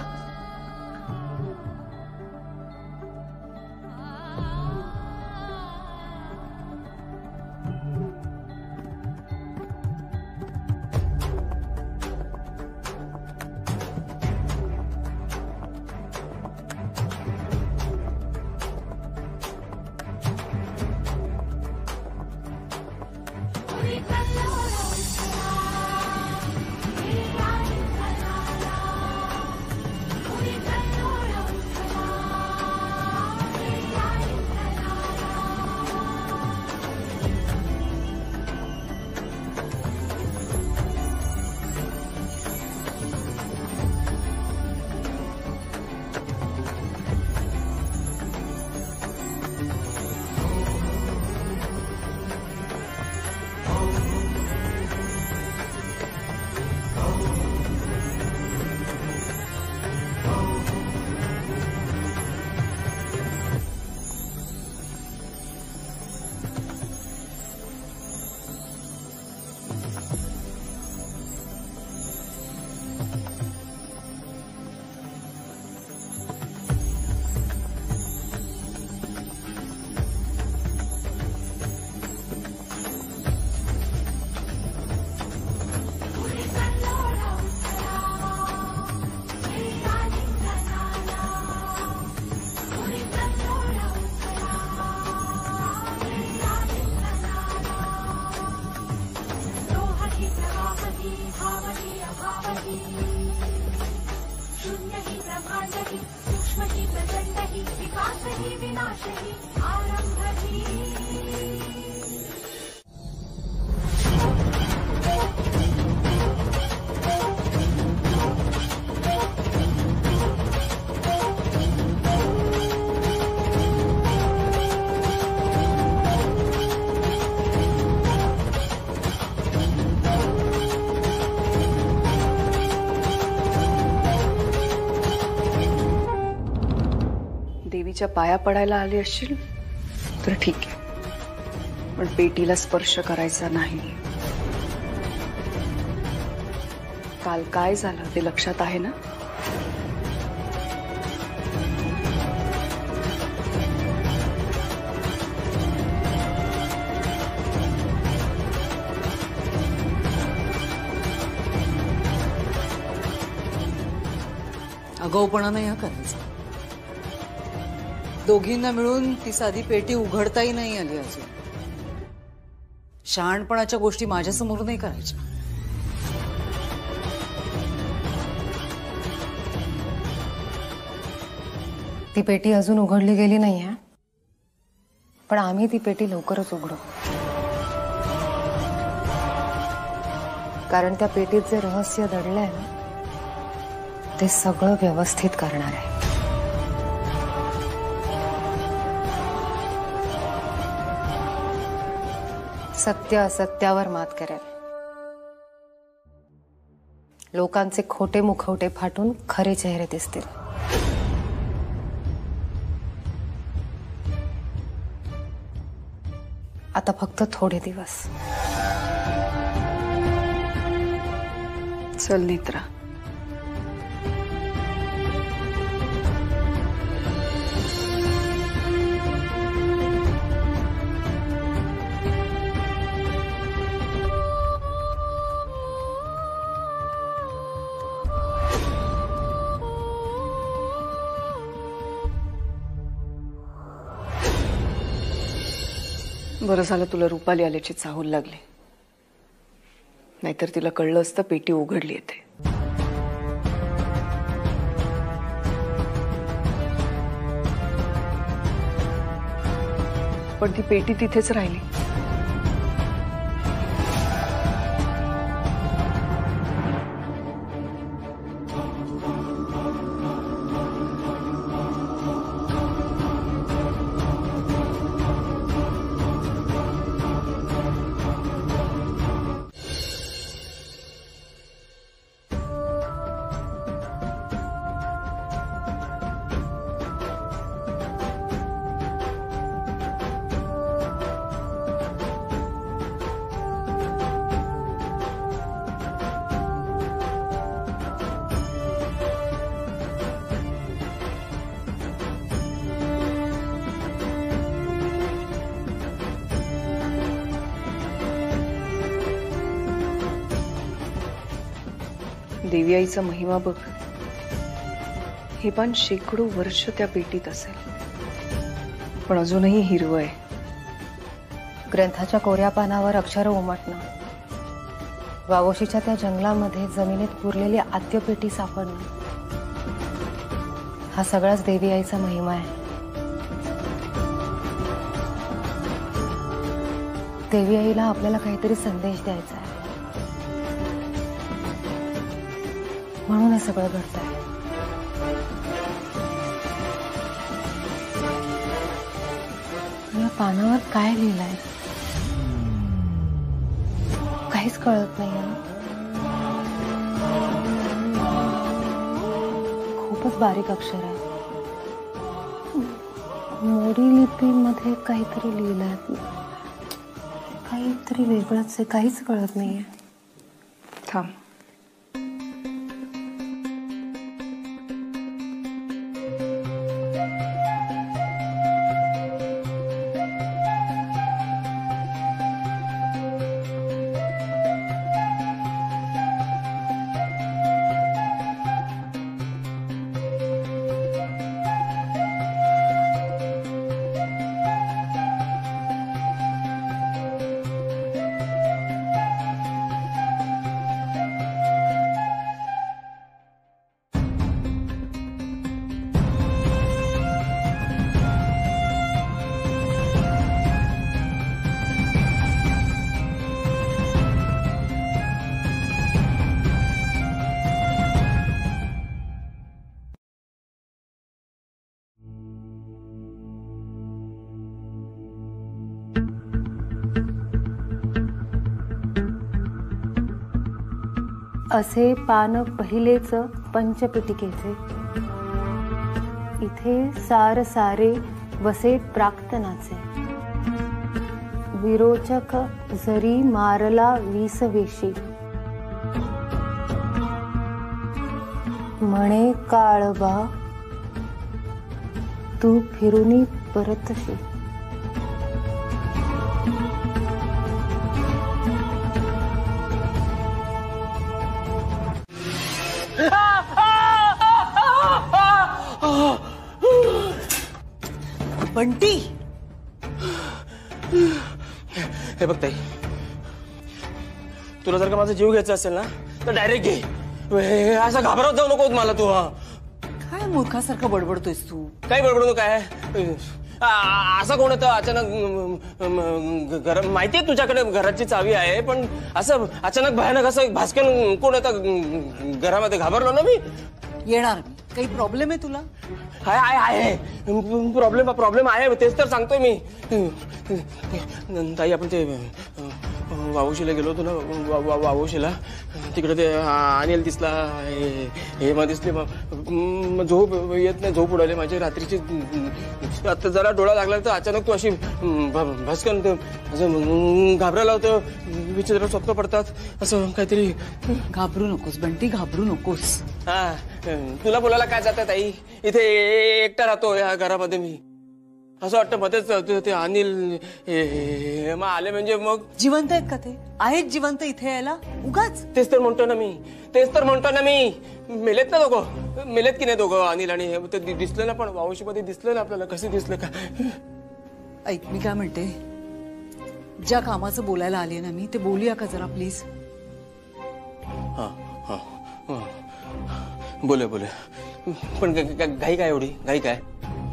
देवीच्या पाया पडायला आली असशील तर ठीक आहे, पण पेटीला स्पर्श करायचा नाही. काल काय झालं ते लक्षात आहे ना? आगाऊपणा नाही हा करायचा. दोघींना मिळून ती साधी पेटी उघडताही नाही आली अजून. शहाणपणाच्या गोष्टी माझ्यासमोर नाही करायच्या. ती पेटी अजून उघडली गेली नाहीये, पण आम्ही ती पेटी लवकरच उघडू. कारण त्या पेटीत जे रहस्य दडलंय ना ते सगळं व्यवस्थित करणार आहे. सत्य असत्यावर मात करेल. लोकांचे खोटे मुखवटे फाटून खरे चेहरे दिसतील. आता फक्त थोडे दिवस. चल नेत्रा. बरं झालं तुला रुपाली आल्याची चाहूल लागली, नाहीतर तिला कळलं असतं पेटी उघडली येते. पण ती पेटी तिथेच राहिली. देवी आईचा महिमा बघ. हे पान शेकडो वर्ष त्या पेटीत असेल, पण अजूनही हिरवं आहे. ग्रंथाच्या कोऱ्या पानावर अक्षर उमटणं, वावोशीच्या त्या जंगलामध्ये जमिनीत पुरलेली आद्यपेटी सापडणं, हा सगळाच देवी आईचा महिमा आहे. देवी आईला आपल्याला काहीतरी संदेश द्यायचा आहे, म्हणून हे सगळं घडतंय. या पानावर काय लिहिलंय काहीच कळत नाहीये. खूपच बारीक अक्षर आहे. मोडी लिपीमध्ये काहीतरी लिहिलंय, काहीतरी वेगळंच आहे, काहीच कळत नाहीये. थांब. असे पान पहिलेच पंचपिटिकेचे, इथे सार सारे वसे प्राक्तनाचे. विरोचक जरी मारला वीसवेशी, म्हणे काळबा तू फिरूनी परतशी. बंटी, हे बघ ताई, तुला जर का माझा जीव घ्यायचा असेल ना तर डायरेक्ट घे. असं घाबरत जाऊ नको मला तू. काय मूर्खासारखं बडबडतोयस तू? काय बडबडू काय? असं कोण येतं अचानक? माहितीये तुझ्याकडे घराची चावी आहे, पण असं अचानक भयानक असं भास्कन कोण येतं घरामध्ये? घाबरलो ना मी. येणार मी. काही प्रॉब्लेम आहे तुला? आहे प्रॉब्लेम आहे, तेच तर सांगतोय मी. ताई, आपण ते वावोशीला गेलो होतो ना, वावोशीला तिकडे ते अनिल दिसला, हेमा दिसली. मग झोप येत नाही, झोप उडाली माझी रात्रीची. आता जरा डोळा लागला तर अचानक तू अशी भस्कन घाबरायला होतं. विचित्र स्वप्न पडतात, असं काहीतरी. घाबरू नकोस बंटी, घाबरू नकोस. हा, तुला बोलायला काय जात ताई? इथे एकटा राहतो या घरामध्ये मी. असं वाटतं मध्येच ते अनिल हेमा आले म्हणजे मग. जिवंत आहेत का ते? आहेत जिवंत इथे यायला? उगाच. तेच तर म्हणतो ना मी. मेलेत ना दोघं? मेलेत की नाही दोघं, अनिल आणि हे? ते दिसलं ना, पण वावशीमध्ये दिसलं ना आपल्याला. कसे दिसले का? ऐक, मी काय म्हणते, ज्या कामाचं बोलायला आले ना मी, ते बोलूया का जरा प्लीज? बोले पण घाई काय एवढी? घाई काय?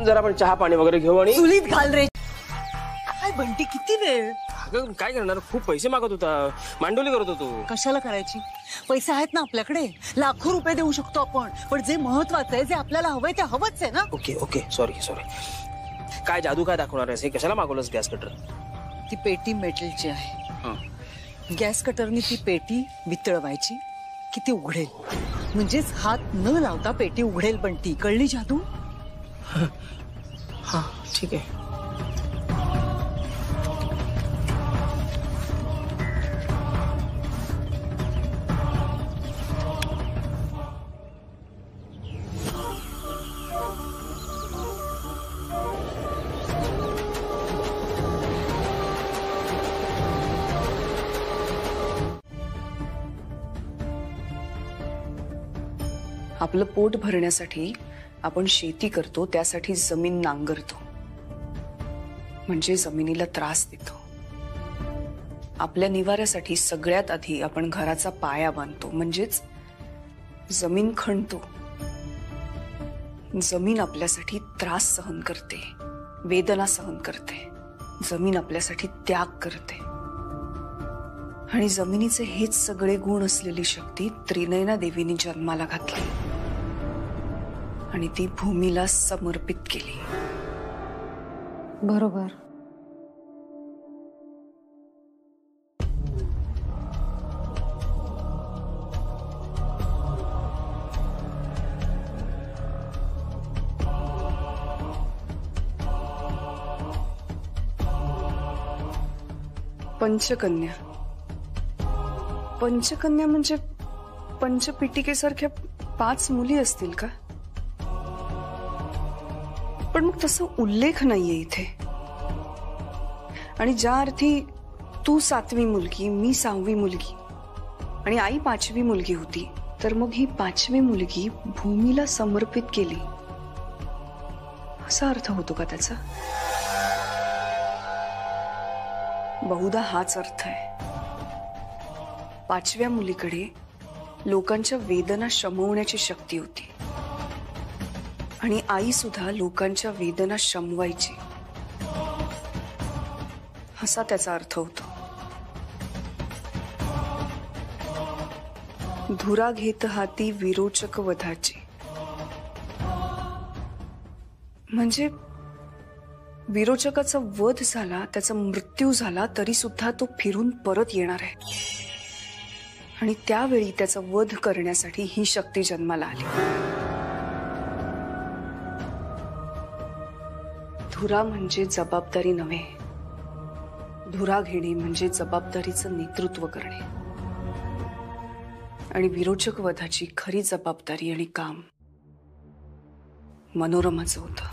जरा आपण चहा पाणी वगैरे घेऊ आणि चुलीत घाल रे. काय बंटी, किती वेळ? अगं काय करणार, खूप पैसे मागत होता, मांडोली करत होतो. कशाला करायची? पैसे आहेत ना आपल्याकडे, लाखो रुपये देऊ शकतो आपण. पण जे महत्वाचं आहे, जे आपल्याला हवंय ते हवंच आहे ना. Okay sorry. काय जादू काय दाखवणार आहेस? हे कशाला मागवलंस गॅस कटर? ती पेटी मेटलची आहे. गॅस कटरनी ती पेटी वितळवायची की ती उघडेल. म्हणजेच हात न लावता पेटी उघडेल. बंटी, कळली जादू? हा, ठीक आहे. आपलं पोट भरण्यासाठी आपण शेती करतो, त्यासाठी जमीन नांगरतो, म्हणजे जमिनीला त्रास देतो. आपल्या निवाऱ्यासाठी सगळ्यात आधी आपण घराचा पाया बांधतो, म्हणजेच जमीन खणतो. जमीन आपल्यासाठी त्रास सहन करते, वेदना सहन करते. जमीन आपल्यासाठी त्याग करते. आणि जमिनीचे हेच सगळे गुण असलेली शक्ती त्रिनयना देवीने जन्माला घातली आणि ती भूमीला समर्पित केली. बरोबर. पंचकन्या. पंचकन्या म्हणजे पंचपिटिकेसारख्या 5 मुली असतील का? पण मग तसा उल्लेख नाहीये इथे. आणि ज्या अर्थी तू 7वी मुलगी, मी 6वी मुलगी आणि आई 5वी मुलगी होती, तर मग ही 5वी मुलगी भूमीला समर्पित केली असा अर्थ होतो का त्याचा? बहुधा हाच अर्थ आहे. 5व्या मुलीकडे लोकांच्या वेदना शमवण्याची शक्ती होती आणि आई सुद्धा लोकांच्या वेदना शमवायची असा त्याचा अर्थ होतो. धुरा घेत हाती विरोचक वधाची, म्हणजे विरोचकाचा वध झाला, त्याचा मृत्यू झाला, तरी सुद्धा तो फिरून परत येणार आहे. आणि त्यावेळी त्याचा वध करण्यासाठी ही शक्ती जन्माला आली. धुरा म्हणजे जबाबदारी नव्हे, धुरा घेणे म्हणजे जबाबदारीचं नेतृत्व करणे. आणि विरोचक वधाची खरी जबाबदारी आणि काम मनोरमाचं होतं.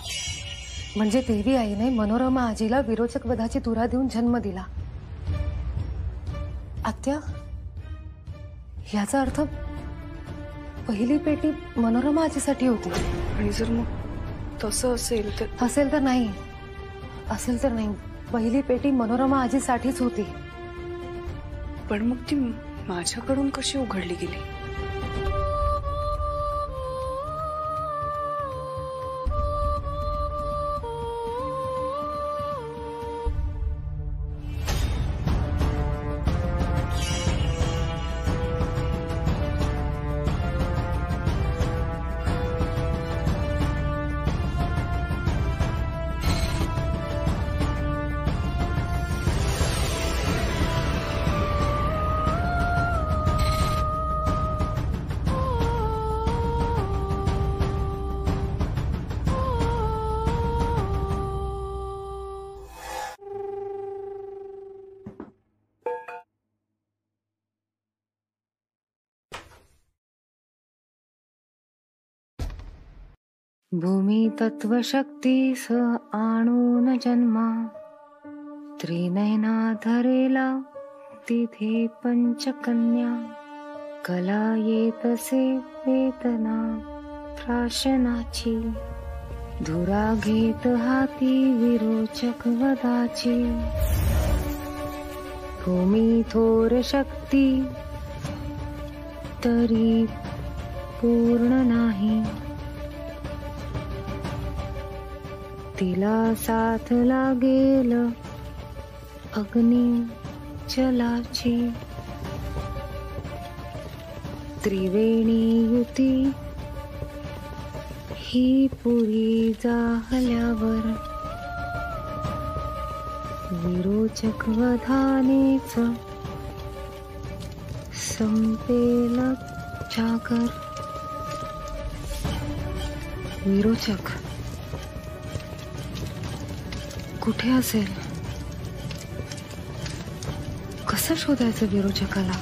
म्हणजे देवी आईने मनोरमा आजीला विरोचक वधाची धुरा देऊन जन्म दिला. आत्या, याचा अर्थ पहिली पेटी मनोरमा आजीसाठी होती. आणि जर मग तसं असेल तर नाही, पहिली पेटी मनोरमा आजीसाठीच होती. पण मग ती माझ्याकडून कशी उघडली गेली? भूमी तत्व शक्ती स आणून जन्मा, त्रिनयना धरेला तिथे पंचकन्या. कला येतसे वेदना त्राशनाची, धुरा घेत हाती विरोचक वधाची. भूमी थोर शक्ती तरी पूर्ण नाही, तिला साथ लागेल अग्नी जलाची. त्रिवेणी युती ही पुरी झाल्यावर, विरोचक वधानेच संपेल जागर. विरोचक कुठे असेल? कसं शोधायचं विरोचकाला?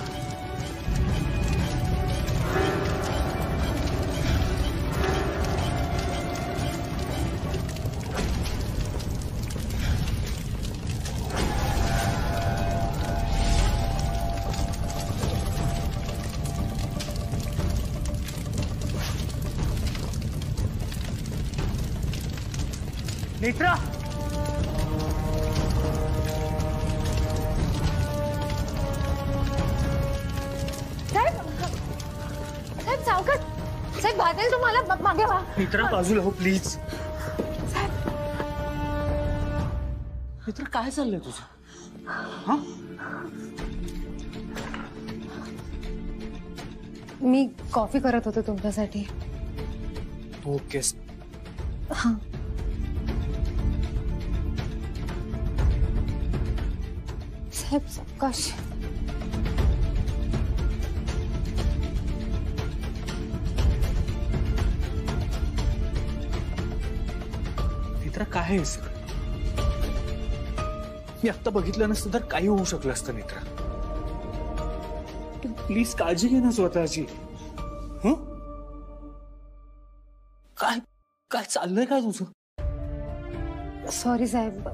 नेत्रा साहेब सावकाश साहेब भादेल तुम्हाला मागे व्हा. नेत्रा बाजूला हो प्लीज. नेत्रा काय चाललंय तुझं? हा मी कॉफी करत होते तुमच्यासाठी. ओके. हा साहेब सावकाश. नेत्रा काय आहे सगळं? मी आत्ता बघितलं नसतं तर काही होऊ शकलं असतं नेत्रा. तू प्लीज काळजी घे ना स्वतःची. हं? काय काय चाललंय काय तुझं? सॉरी साहेब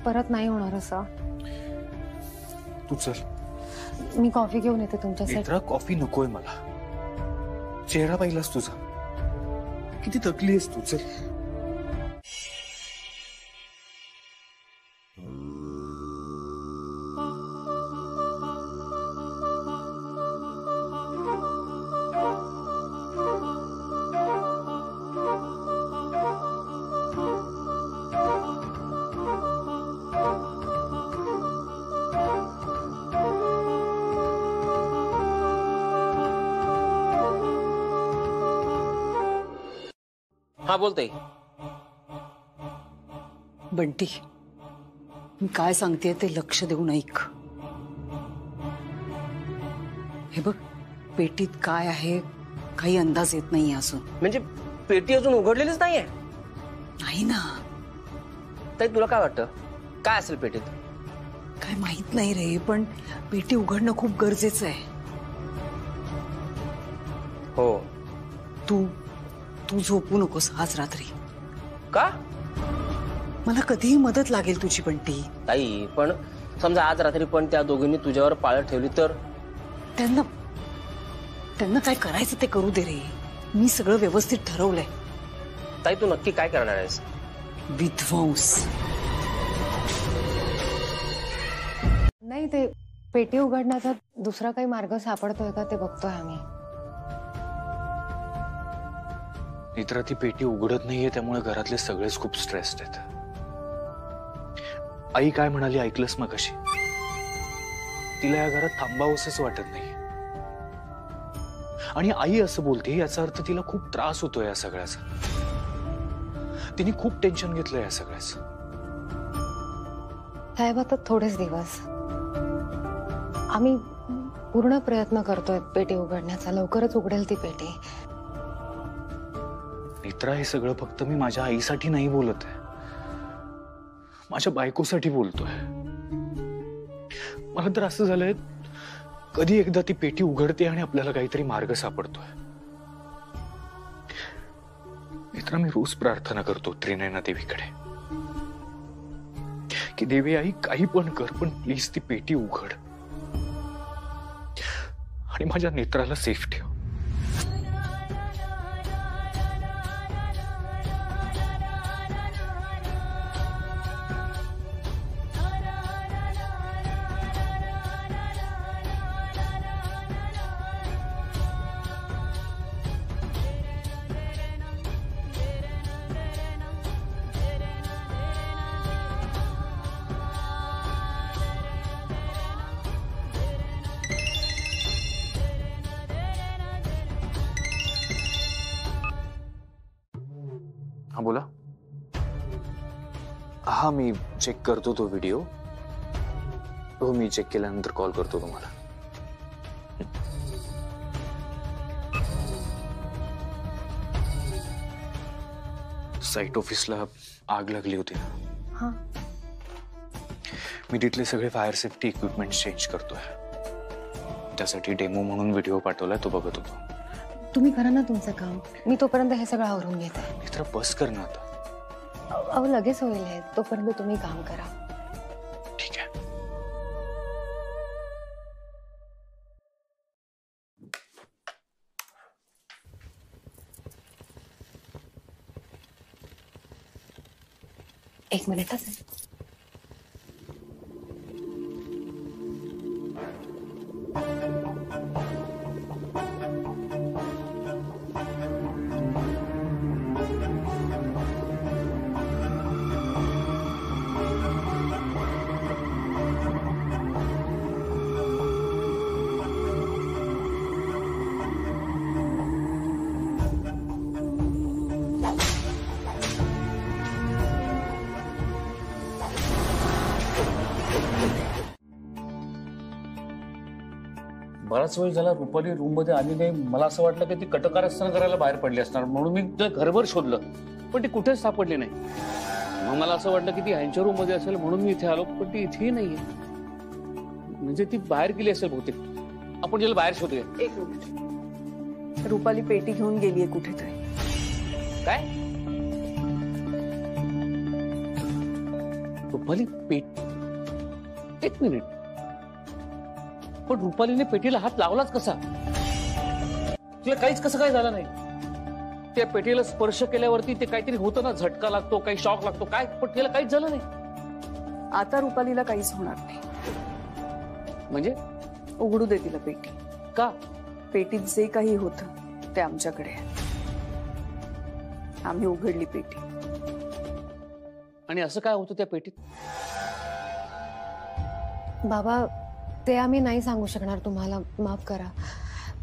परत नाही होणार असं. तू चल. मी कॉफी घेऊन येते तुमच्यासाठी. नेत्रा कॉफी नकोय मला. चेहरा पाहिलास तुझा किती थकली आहेस तू. चल. हा बोलते. बंटी मी काय सांगते ते लक्ष देऊन ऐक. हे बघ पेटीत काय आहे काही अंदाज येत नाही अजून. म्हणजे पेटी अजून उघडलेलीच नाहीये? नाही ना. ताई तुला काय वाटतं काय असेल पेटीत? काय माहित नाही रे पण पेटी उघडणं खूप गरजेचं आहे. हो. तू तू झोपू नकोस आज रात्री. का? मला कधीही मदत लागेल तुझी बंटी. ताई पण समजा आज रात्री पण त्या दोघींनी तुझ्यावर पाळत ठेवली तर? त्यांना त्यांना काय करायचं ते करू दे रे. मी सगळं व्यवस्थित ठरवलंय. ताई तू नक्की काय करणार आहेस? विध्वंस. नाही ते पेटी उघडण्याचा दुसरा काही मार्ग सापडतोय का ते बघतोय आम्ही. नेत्रा ती पेटी उघडत नाहीये त्यामुळे घरातले सगळेच खूप स्ट्रेस्ड आहेत. आई काय म्हणाली ऐकलंस मग कशी? तिला या घरात थांबावंसच वाटत नाही. आणि आई असं बोलते याचा अर्थ तिला खूप त्रास होतो या सगळ्याचा. तिने खूप टेन्शन घेतलं या सगळ्याचं. साहेब आता थोडेच दिवस आम्ही पूर्ण प्रयत्न करतोय पेटी उघडण्याचा. लवकरच उघडेल ती पेटी. नेत्रा हे सगळं फक्त मी माझ्या आईसाठी नाही बोलत आहे. माझ्या बायकोसाठी बोलतोय. मला तर असं झालंय कधी एकदा ती पेटी उघडते आणि आपल्याला काहीतरी मार्ग सापडतोय. नेत्रा मी रोज प्रार्थना करतो त्रिनयना देवीकडे की देवी आई काही पण कर पण प्लीज ती पेटी उघड आणि माझ्या नेत्राला सेफ ठेव. हा बोला. हा मी चेक करतो तो व्हिडिओ. हो मी चेक केल्यानंतर कॉल करतो तुम्हाला. साईट ऑफिसला आग लागली होती ना. हा मी तिथले सगळे फायर सेफ्टी इक्विपमेंट चेंज करतोय. त्यासाठी डेमो म्हणून व्हिडिओ पाठवलाय तो बघत होतो. तुम्ही करा ना तुमचं काम. मी तोपर्यंत हे सगळं आवरून घेते. मित्र बस कर ना आता. अहो लगेच होईल हे. तोपर्यंत तुम्ही काम करा. ठीक आहे. एक मिनिटच. बराच वेळ झाला रुपाली रूम मध्ये आली नाही. मला असं वाटलं की ती कटकारस्थान करायला बाहेर पडली असणार, म्हणून मी तिला घरभर शोधलं, पण ती कुठेच सापडली नाही. मग मला असं वाटलं की ती ह्यांच्या रूम मध्ये असेल, म्हणून मी इथे आलो, पण ती इथेही नाहीये. म्हणजे ती बाहेर गेली असेल बहुतेक. आपण तिला बाहेर शोधूया. एक मिनिट, रुपाली पेटी घेऊन गेलीये कुठेतरी. काय? रुपाली पेट? एक मिनिट, पण रुपालीने पेटीला हात लावलाच कसा? तिला काहीच कसं काय झालं नाही? त्या पेटीला स्पर्श केल्यावरती ते काहीतरी होतं ना, झटका लागतो, काही शॉक लागतो काय, पण तिला काहीच झालं नाही. आता रुपालीला काहीच होणार नाही. म्हणजे उघडू दे तिला पेटी. का? पेटीत जे काही होतं ते आमच्याकडे आहे. आम्ही उघडली पेटी. आणि असं काय होतं त्या पेटीत? बाबा, ते आम्ही नाही सांगू शकणार तुम्हाला, माफ करा.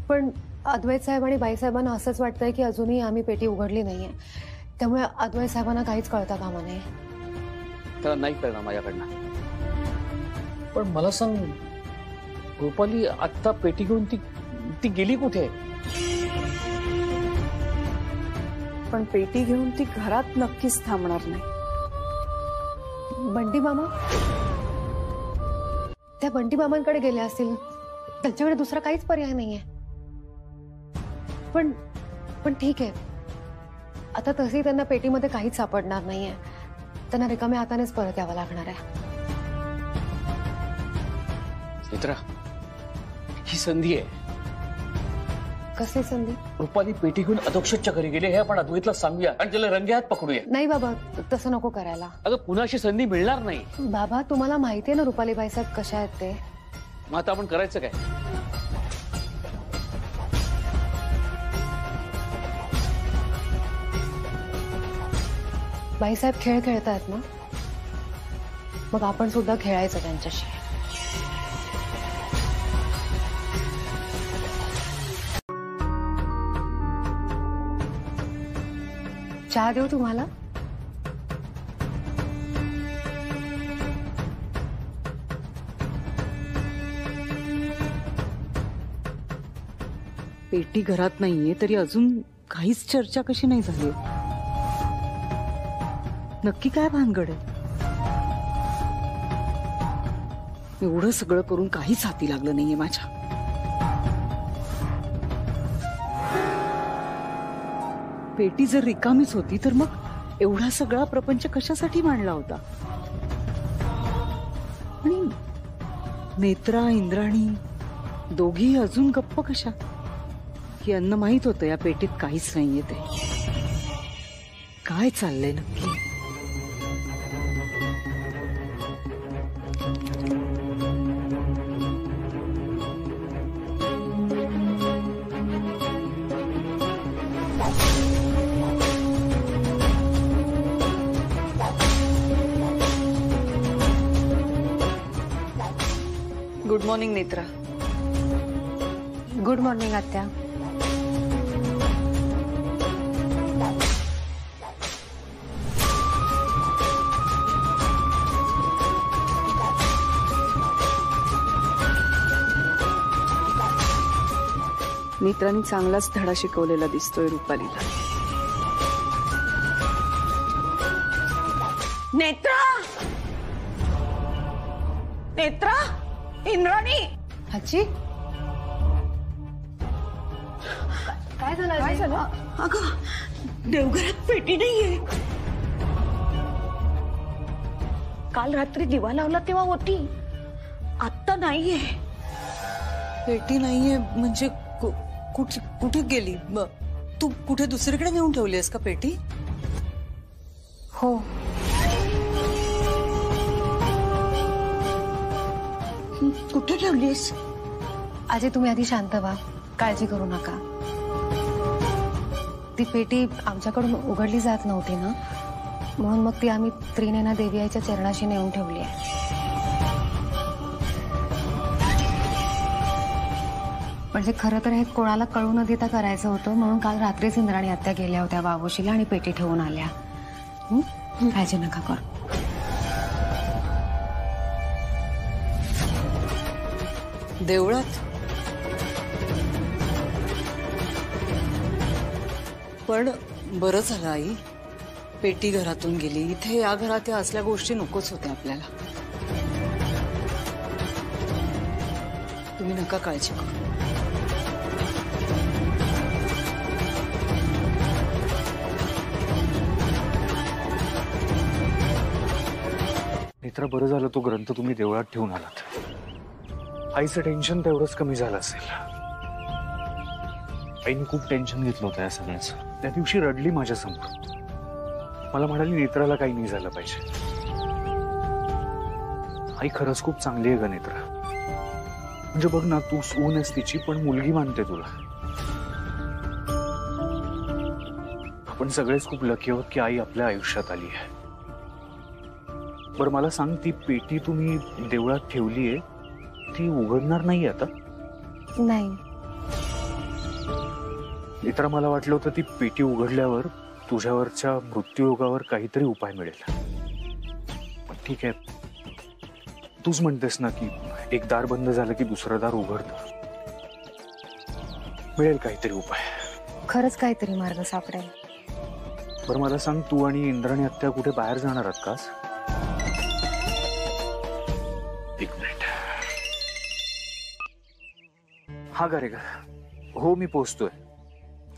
पण अद्वैत साहेब आणि बाईसाहेबांना असंच वाटतंय की अजूनही आम्ही पेटी उघडली नाहीये. त्यामुळे अद्वैत साहेबांना काहीच कळता कामा नये. त्याला नाही कळणार माझ्याकडनं. पण मला सांग, रुपाली आत्ता पेटी घेऊन ती गेली कुठे? पण पेटी घेऊन ती घरात नक्कीच थांबणार नाही. बंटी मामा, त्या बंटी मामांकडे गेले असतील. त्यांच्याकडे दुसरा काहीच पर्याय नाहीये. पण ठीक आहे, आता तसंही त्यांना पेटीमध्ये काहीच सापडणार नाहीये. त्यांना रिकाम्या हातानेच परत यावं लागणार आहे. मित्रा, ही संधी आहे. कसली संधी? रुपाली पेटी घेऊन अधोक्षच्या घरी गेली हे आपण अद्वैतला सांगूया आणि त्याला रंगेहात पकडूया. नाही बाबा, तसं नको करायला. अगं, पुन्हा अशी संधी मिळणार नाही. बाबा, तुम्हाला माहितीये ना रुपालीबाई साहेब कशा आहेत ते. मग आता आपण करायचं काय? बाईसाहेब खेळ खेळतायत ना, मग आपण सुद्धा खेळायचं त्यांच्याशी. चहा देऊ तुम्हाला? पेटी घरात नाहीये तरी अजून काहीच चर्चा कशी नाही झाली? नक्की काय भानगड आहे? एवढं सगळं करून काहीच हाती लागलं नाहीये माझ्या. पेटी जर रिकामीच होती तर मग एवढा सगळा प्रपंच कशासाठी मांडला होता? आणि नेत्रा, इंद्राणी दोघी अजून गप्प कशा? की यांना माहित होतं या पेटीत काहीच नाहीये ते. काय चाललंय नक्की? Good morning Netra. Good morning आत्या. नेत्रांनी चांगलाच धडा शिकवलेला दिसतोय रुपालीला. नेत्रा, नेत्रा, इंद्राणी. आजी, काय झालं? काय झालं? अगं, देवघरात पेटी नाहीये. काल रात्री दिवा लावला तेव्हा होती, आत्ता नाहीये. पेटी नाहीये म्हणजे कुठे गेली? तू कुठे दुसरीकडे नेऊन ठेवली आहेस का पेटी? हो. कुठे ठेवलीस? आजी तुम्ही आधी शांत व्हा, काळजी करू नका. ती पेटी आमच्याकडून उघडली जात नव्हती ना, म्हणून मग ती आम्ही त्रिनेना देवी आईच्या चरणाशी नेऊन ठेवली आहे. म्हणजे खरं तर हे कोणाला कळू न देता करायचं होतं, म्हणून काल रात्रीच इंद्राणी आत्या गेल्या होत्या वावोशीला आणि पेटी ठेवून आल्या. काळजी नका करू. देवळात पण बरं झालं आई, पेटी घरातून गेली. इथे या घरात या असल्या गोष्टी नकोच होत्या आपल्याला. तुम्ही नका काळजी करू. नेत्रा, बरं झालं तो ग्रंथ तुम्ही देवळात ठेवून आलात. आईचं टेन्शन तेवढंच कमी झालं असेल. आईने खूप टेन्शन घेतलं होतं या सगळ्याचं. त्या दिवशी रडली माझ्यासमोर. मला म्हणाली नेत्राला काही नाही झालं पाहिजे. आई खरंच खूप चांगली आहे ग नेत्रा. म्हणजे बघ ना, तू सून आहेस तिची, पण मुलगी मानते तुला. आपण सगळेच खूप लकी आहोत की आई आपल्या आयुष्यात आली आहे. बरं मला सांग, ती पेटी तुम्ही देवळात ठेवलीये, ती उघडणार नाही आता? नाही. नेत्रा, मला वाटलं होतं ती पेटी उघडल्यावर तुझ्यावरच्या मृत्यूयोगावर काहीतरी उपाय मिळेल. पण ठीक आहे, तूच म्हणतेस ना की एक दार बंद झालं की दुसरं दार उघडतं. मिळेल काहीतरी उपाय. खरंच काहीतरी मार्ग सापडेल. बरं मला सांग, तू आणि इंद्राणी आत्या कुठे बाहेर जाणार आहात का? एक मिनिट. हा का रे का? हो मी पोहोचतोय.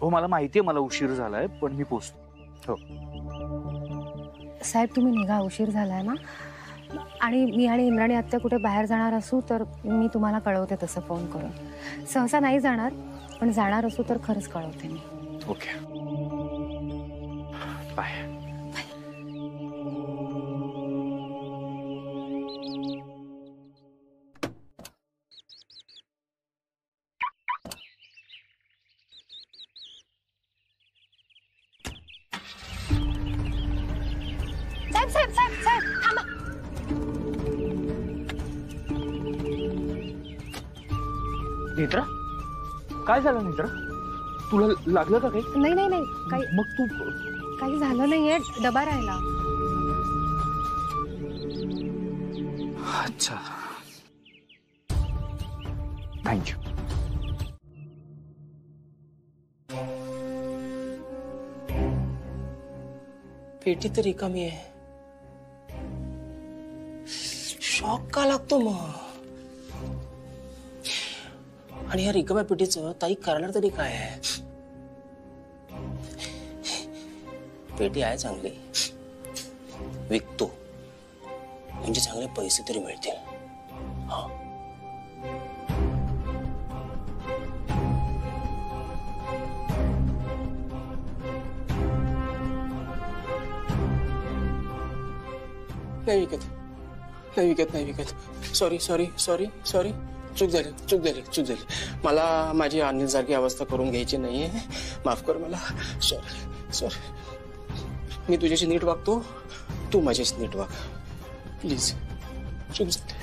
हो मला माहितीये मला उशीर झालाय, पण मी पोहोचतो. हो साहेब तुम्ही निघा, उशीर झालाय ना. आणि मी आणि इंद्राणी आत्या कुठे बाहेर जाणार असू तर मी तुम्हाला कळवते तसं फोन करून. सहसा नाही जाणार, पण जाणार असू तर खरंच कळवते मी. Okay bye. साहेब साहेब साहेब साहेब थांबा. नेत्रा, काय झालं नेत्रा? तुला लागलं का काही? नाही नाही नाही, काही मग तू काही झालं नाहीये, डबा राहिला. अच्छा थँक्यू. पेटी तर रिकामी आहे. शॉक का लागतो मग? आणि ह्या रिकाम्या पेटीचं ताई करणार तरी काय आहे? पेटी आहे चांगली, विकतो म्हणजे चांगले पैसे तरी मिळतील. हा नाही विकत, नाही विकत, नाही विकत. सॉरी सॉरी सॉरी सॉरी, चूक झाली चूक झाली चूक झाली. मला माझी अनिलसारखी अवस्था करून घ्यायची नाहीये. माफ कर मला. Sorry sorry. मी तुझ्याशी नीट वागतो, तू माझ्याशी नीट वाग प्लीज. चूक झाली.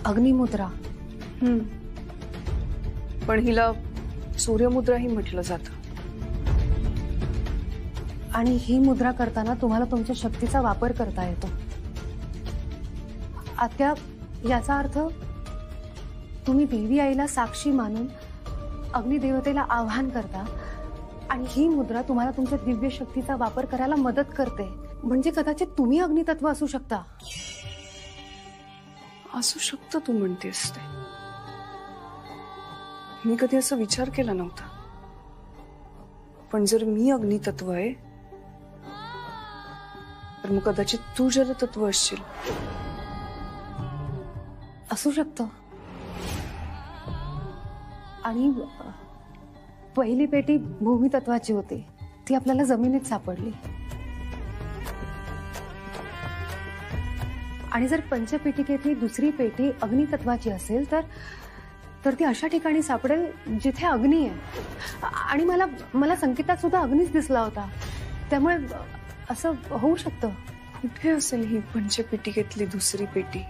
अग्निमुद्रा. पण हिला सूर्यमुद्राही म्हटलं जातं. आणि ही मुद्रा करताना तुम्हाला तुमच्या शक्तीचा वापर करता येतो. आत्या, याचा अर्थ तुम्ही देवी आईला साक्षी मानून अग्निदेवतेला आवाहन करता आणि ही मुद्रा तुम्हाला तुमच्या दिव्य शक्तीचा वापर करायला मदत करते. म्हणजे कदाचित तुम्ही अग्नितत्व असू शकता. असू शकतं तू म्हणतेस ते. मी कधी असं विचार केला नव्हता. पण जर मी अग्नितत्व आहे तर मग कदाचित तू जलतत्व असशील. असू शकतं. आणि पहिली पेटी भूमितत्वाची होती, ती आपल्याला जमिनीत सापडली. आणि जर पंचपेटिकेतली दुसरी पेटी अग्नितत्वाची असेल तर ती अशा ठिकाणी सापडेल जिथे अग्नी आहे. आणि मला संकेतात सुद्धा अग्नीच दिसला होता. त्यामुळे असं होऊ शकतं. कुठे असेल ही पंचपेटिकेतली दुसरी पेटी?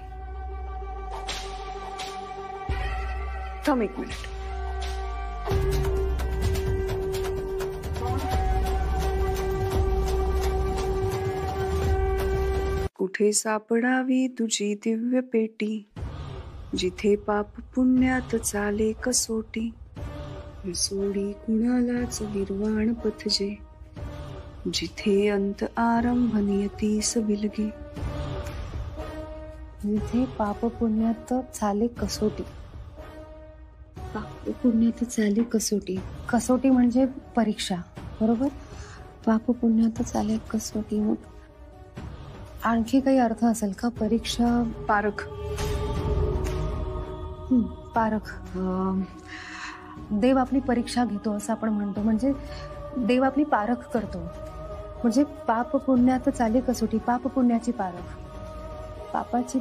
थांब 1 मिनिट. कुठे सापडावी तुझी दिव्य पेटी, जिथे पाप पुण्यात चाले कसोटी, सोडी कुणालाच निर्वाण पथजे, जिथे अंत आरंभ नियतीस बिलगे. जिथे पाप पुण्यात चाले कसोटी. पाप पुण्यात चाले कसोटी. कसोटी म्हणजे परीक्षा, बरोबर? पाप पुण्यात चाले कसोटी. मग आणखी काही अर्थ असेल का? परीक्षा, पारख. पारख. देव आपली परीक्षा घेतो असं आपण म्हणतो. म्हणजे देव आपली पारख करतो. म्हणजे पाप पुण्यात चाले कसोटी. पाप पुण्याची पारख. पापाची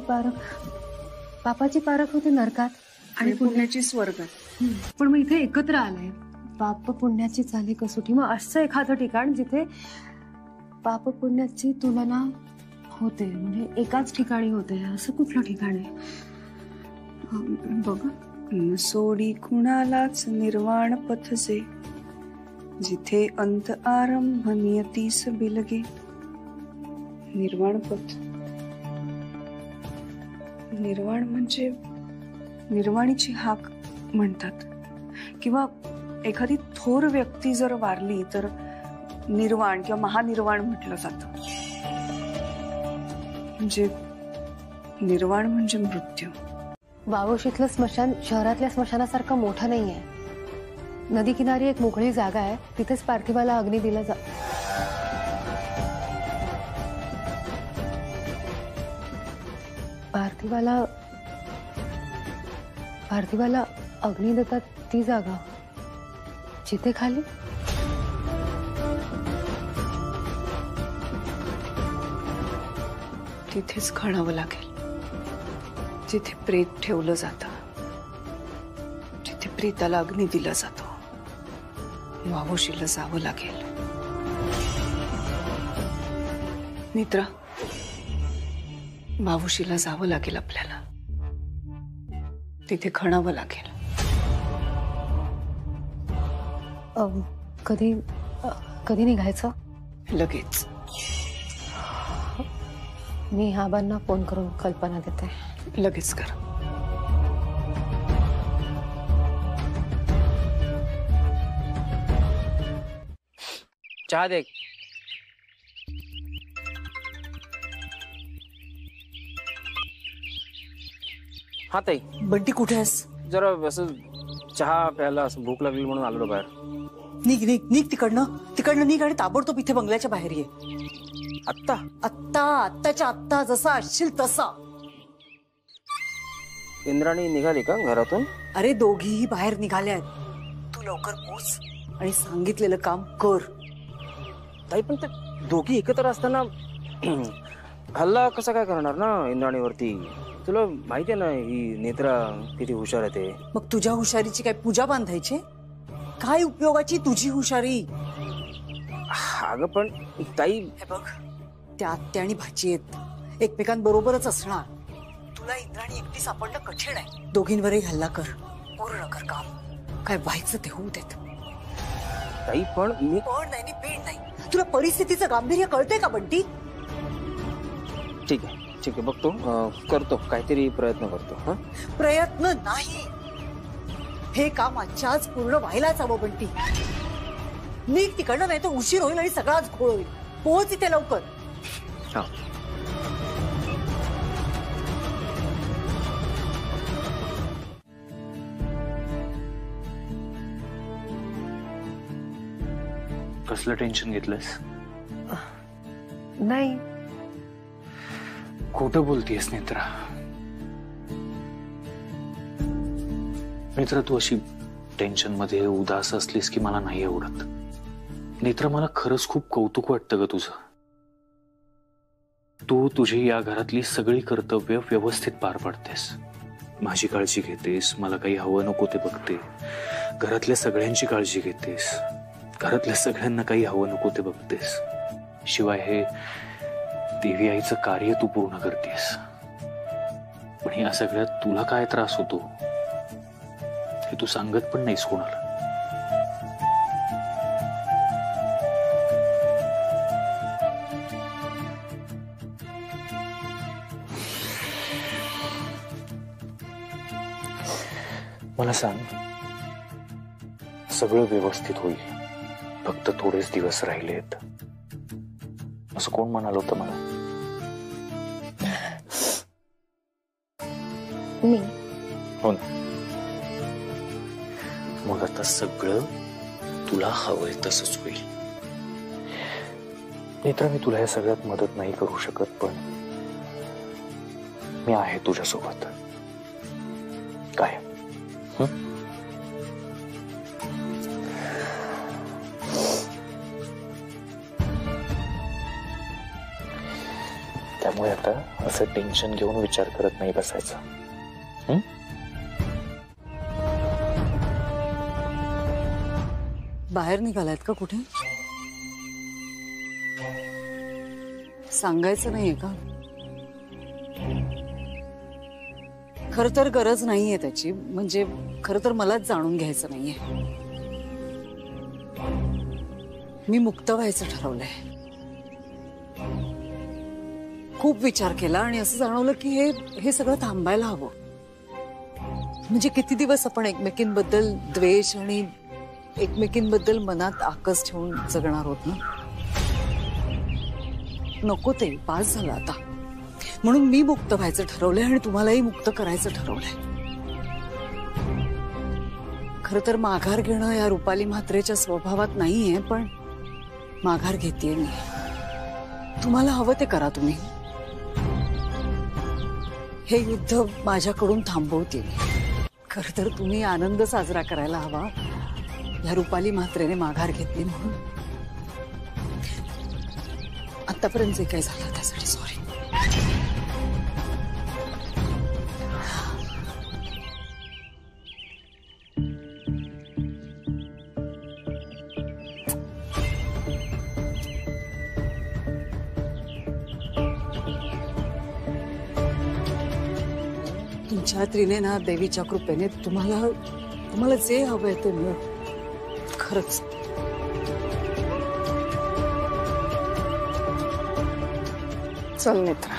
पारख होते नरकात आणि पुण्याची स्वर्गात. पण मग इथे एकत्र आलंय. पाप पुण्याची चाले कसोटी. मग असं एखादं ठिकाण जिथे पाप पुण्याची तुलना होते, म्हणजे एकाच ठिकाणी होते. असं कुठलं ठिकाण आहे? बघ. सोडी कुणालाच निर्वाण पथसे, जिथे अंत आरंभ नियतीस बिलगे. निर्वाण पथ. निर्वाण म्हणजे निर्वाणीची हाक म्हणतात. किंवा एखादी थोर व्यक्ती जर वारली तर निर्वाण किंवा महानिर्वाण म्हटलं जातं. म्हणजे निर्वाण म्हणजे मृत्यू. वावोशीतलं स्मशान शहरातल्या स्मशानासारखं मोठं नाहीये. नदी किनारी एक मोकळी जागा आहे, तिथेच पार्थिवाला अग्नी दिला पार्थिवाला अग्नी देतात ती जागा जिथे खाली तिथेच खणावं लागेल. जिथे प्रेत ठेवलं जातं, जिथे प्रेताला अग्नी दिला जातो, वावोशीला जावं लागेल. मित्रा, वावोशीला जावं लागेल आपल्याला. तिथे खणावं लागेल. कधी निघायचं? लगेच. मी आबांना फोन करून कल्पना देते. लगेच कर. चहा दे. हा ताई. बंटी कुठे आहेस? जरा असं चहा प्यायला असं भूक लागली म्हणून आलो बाहेर. निघ निघ निघ तिकडनं निघ आणि ताबडतोब इथे बंगल्याच्या बाहेर ये. आत्ताच्या आत्ता जसा असशील तसा. इंद्राणी निघाली का घरातून? अरे दोघीही बाहेर निघाल्यात. तू लवकर पोच आणि सांगितलेलं काम कर. ताई पण ते दोघी एकत्र असताना हल्ला कसा काय करणार ना इंद्राणीवरती? तुला माहिती आहे ना ही नेत्रा किती हुशार आहे ते. मग तुझ्या हुशारीची काय पूजा बांधायची? काय उपयोगाची तुझी हुशारी? अगं पण ताई, हे बघ, त्या आत्या आणि भाची आहेत, एकमेकांबरोबरच असणार. तुला इंद्राणी एकटी सापडणं कठीण आहे. दोघींवरही हल्ला कर, पूर्ण कर काम. काय व्हायचं ते होऊ देत. ताई पण मी पण नाही पेड नाही. तुला परिस्थितीचं गांभीर्य कळतंय का बंटी? ठीक आहे बघतो, करतो काहीतरी प्रयत्न करतो. हा प्रयत्न नाही, हे काम आजच्या आज पूर्ण व्हायलाच हवं बंटी. निघ तिकडनं, नाही तर उशीर होईल आणि सगळाच घोळ होईल. पोहोच इथे लवकर. हा. कसलं टेन्शन घेतलंस? नाही. खोटं बोलतीयस नेत्रा. नेत्रा, तू अशी टेन्शन मध्ये उदास असलीस की मला नाही आवडत. नेत्र, मला खरंच खूप कौतुक वाटतं ग तुझं. तू तुझी या घरातली सगळी कर्तव्य व्यवस्थित पार पाडतेस. माझी काळजी घेतेस, मला काही हवं नको ते बघते, घरातल्या सगळ्यांची काळजी घेतेस, घरातल्या सगळ्यांना काही हवं नको ते बघतेस. शिवाय हे देवी आईचं कार्य तू पूर्ण करतेस. पण या सगळ्यात तुला काय त्रास होतो हे तू सांगत पण नाहीस कोणाला. मला सांग, सगळं व्यवस्थित होईल, फक्त थोडेच दिवस राहिलेत, असं कोण म्हणाल होतं मला? मी. हो ना. मग आता सगळं तुला हवंय तसंच होईल. नेत्रा, मी तुला या सगळ्यात मदत नाही करू शकत, पण मी आहे तुझ्यासोबत काय. त्यामुळे आता असं टेन्शन घेऊन विचार करत नाही बसायचा. बाहेर निघालायत का कुठे? सांगायचं नाहीये का? खरं तर गरज नाहीये त्याची, म्हणजे खरं तर मलाच जाणून घ्यायचं नाहीये. मी मुक्त व्हायचं ठरवलंय. खूप विचार केला आणि असं जाणवलं की हे सगळं थांबायला हवं. म्हणजे किती दिवस आपण एकमेकींबद्दल द्वेष आणि एकमेकींबद्दल मनात आकस ठेवून जगणार आहोत ना. नको, ते पास झालं आता. म्हणून मी मुक्त व्हायचं ठरवलंय आणि तुम्हालाही मुक्त करायचं ठरवलंय. खरं तर माघार घेणं या रुपाली म्हात्रेच्या स्वभावात नाहीये, पण माघार घेतेय मी. तुम्हाला हवं ते करा तुम्ही. हे युद्ध माझ्याकडून थांबवते. खरं तर तुम्ही आनंद साजरा करायला हवा, या रुपाली म्हात्रेने माघार घेतली म्हणून. आतापर्यंत जे काही झालं त्यासाठी सॉरी. तुमच्या त्रिने ना देवीच्या कृपेने तुम्हाला जे हवंय ते मिळेल. खरंच. चल नेत्रा.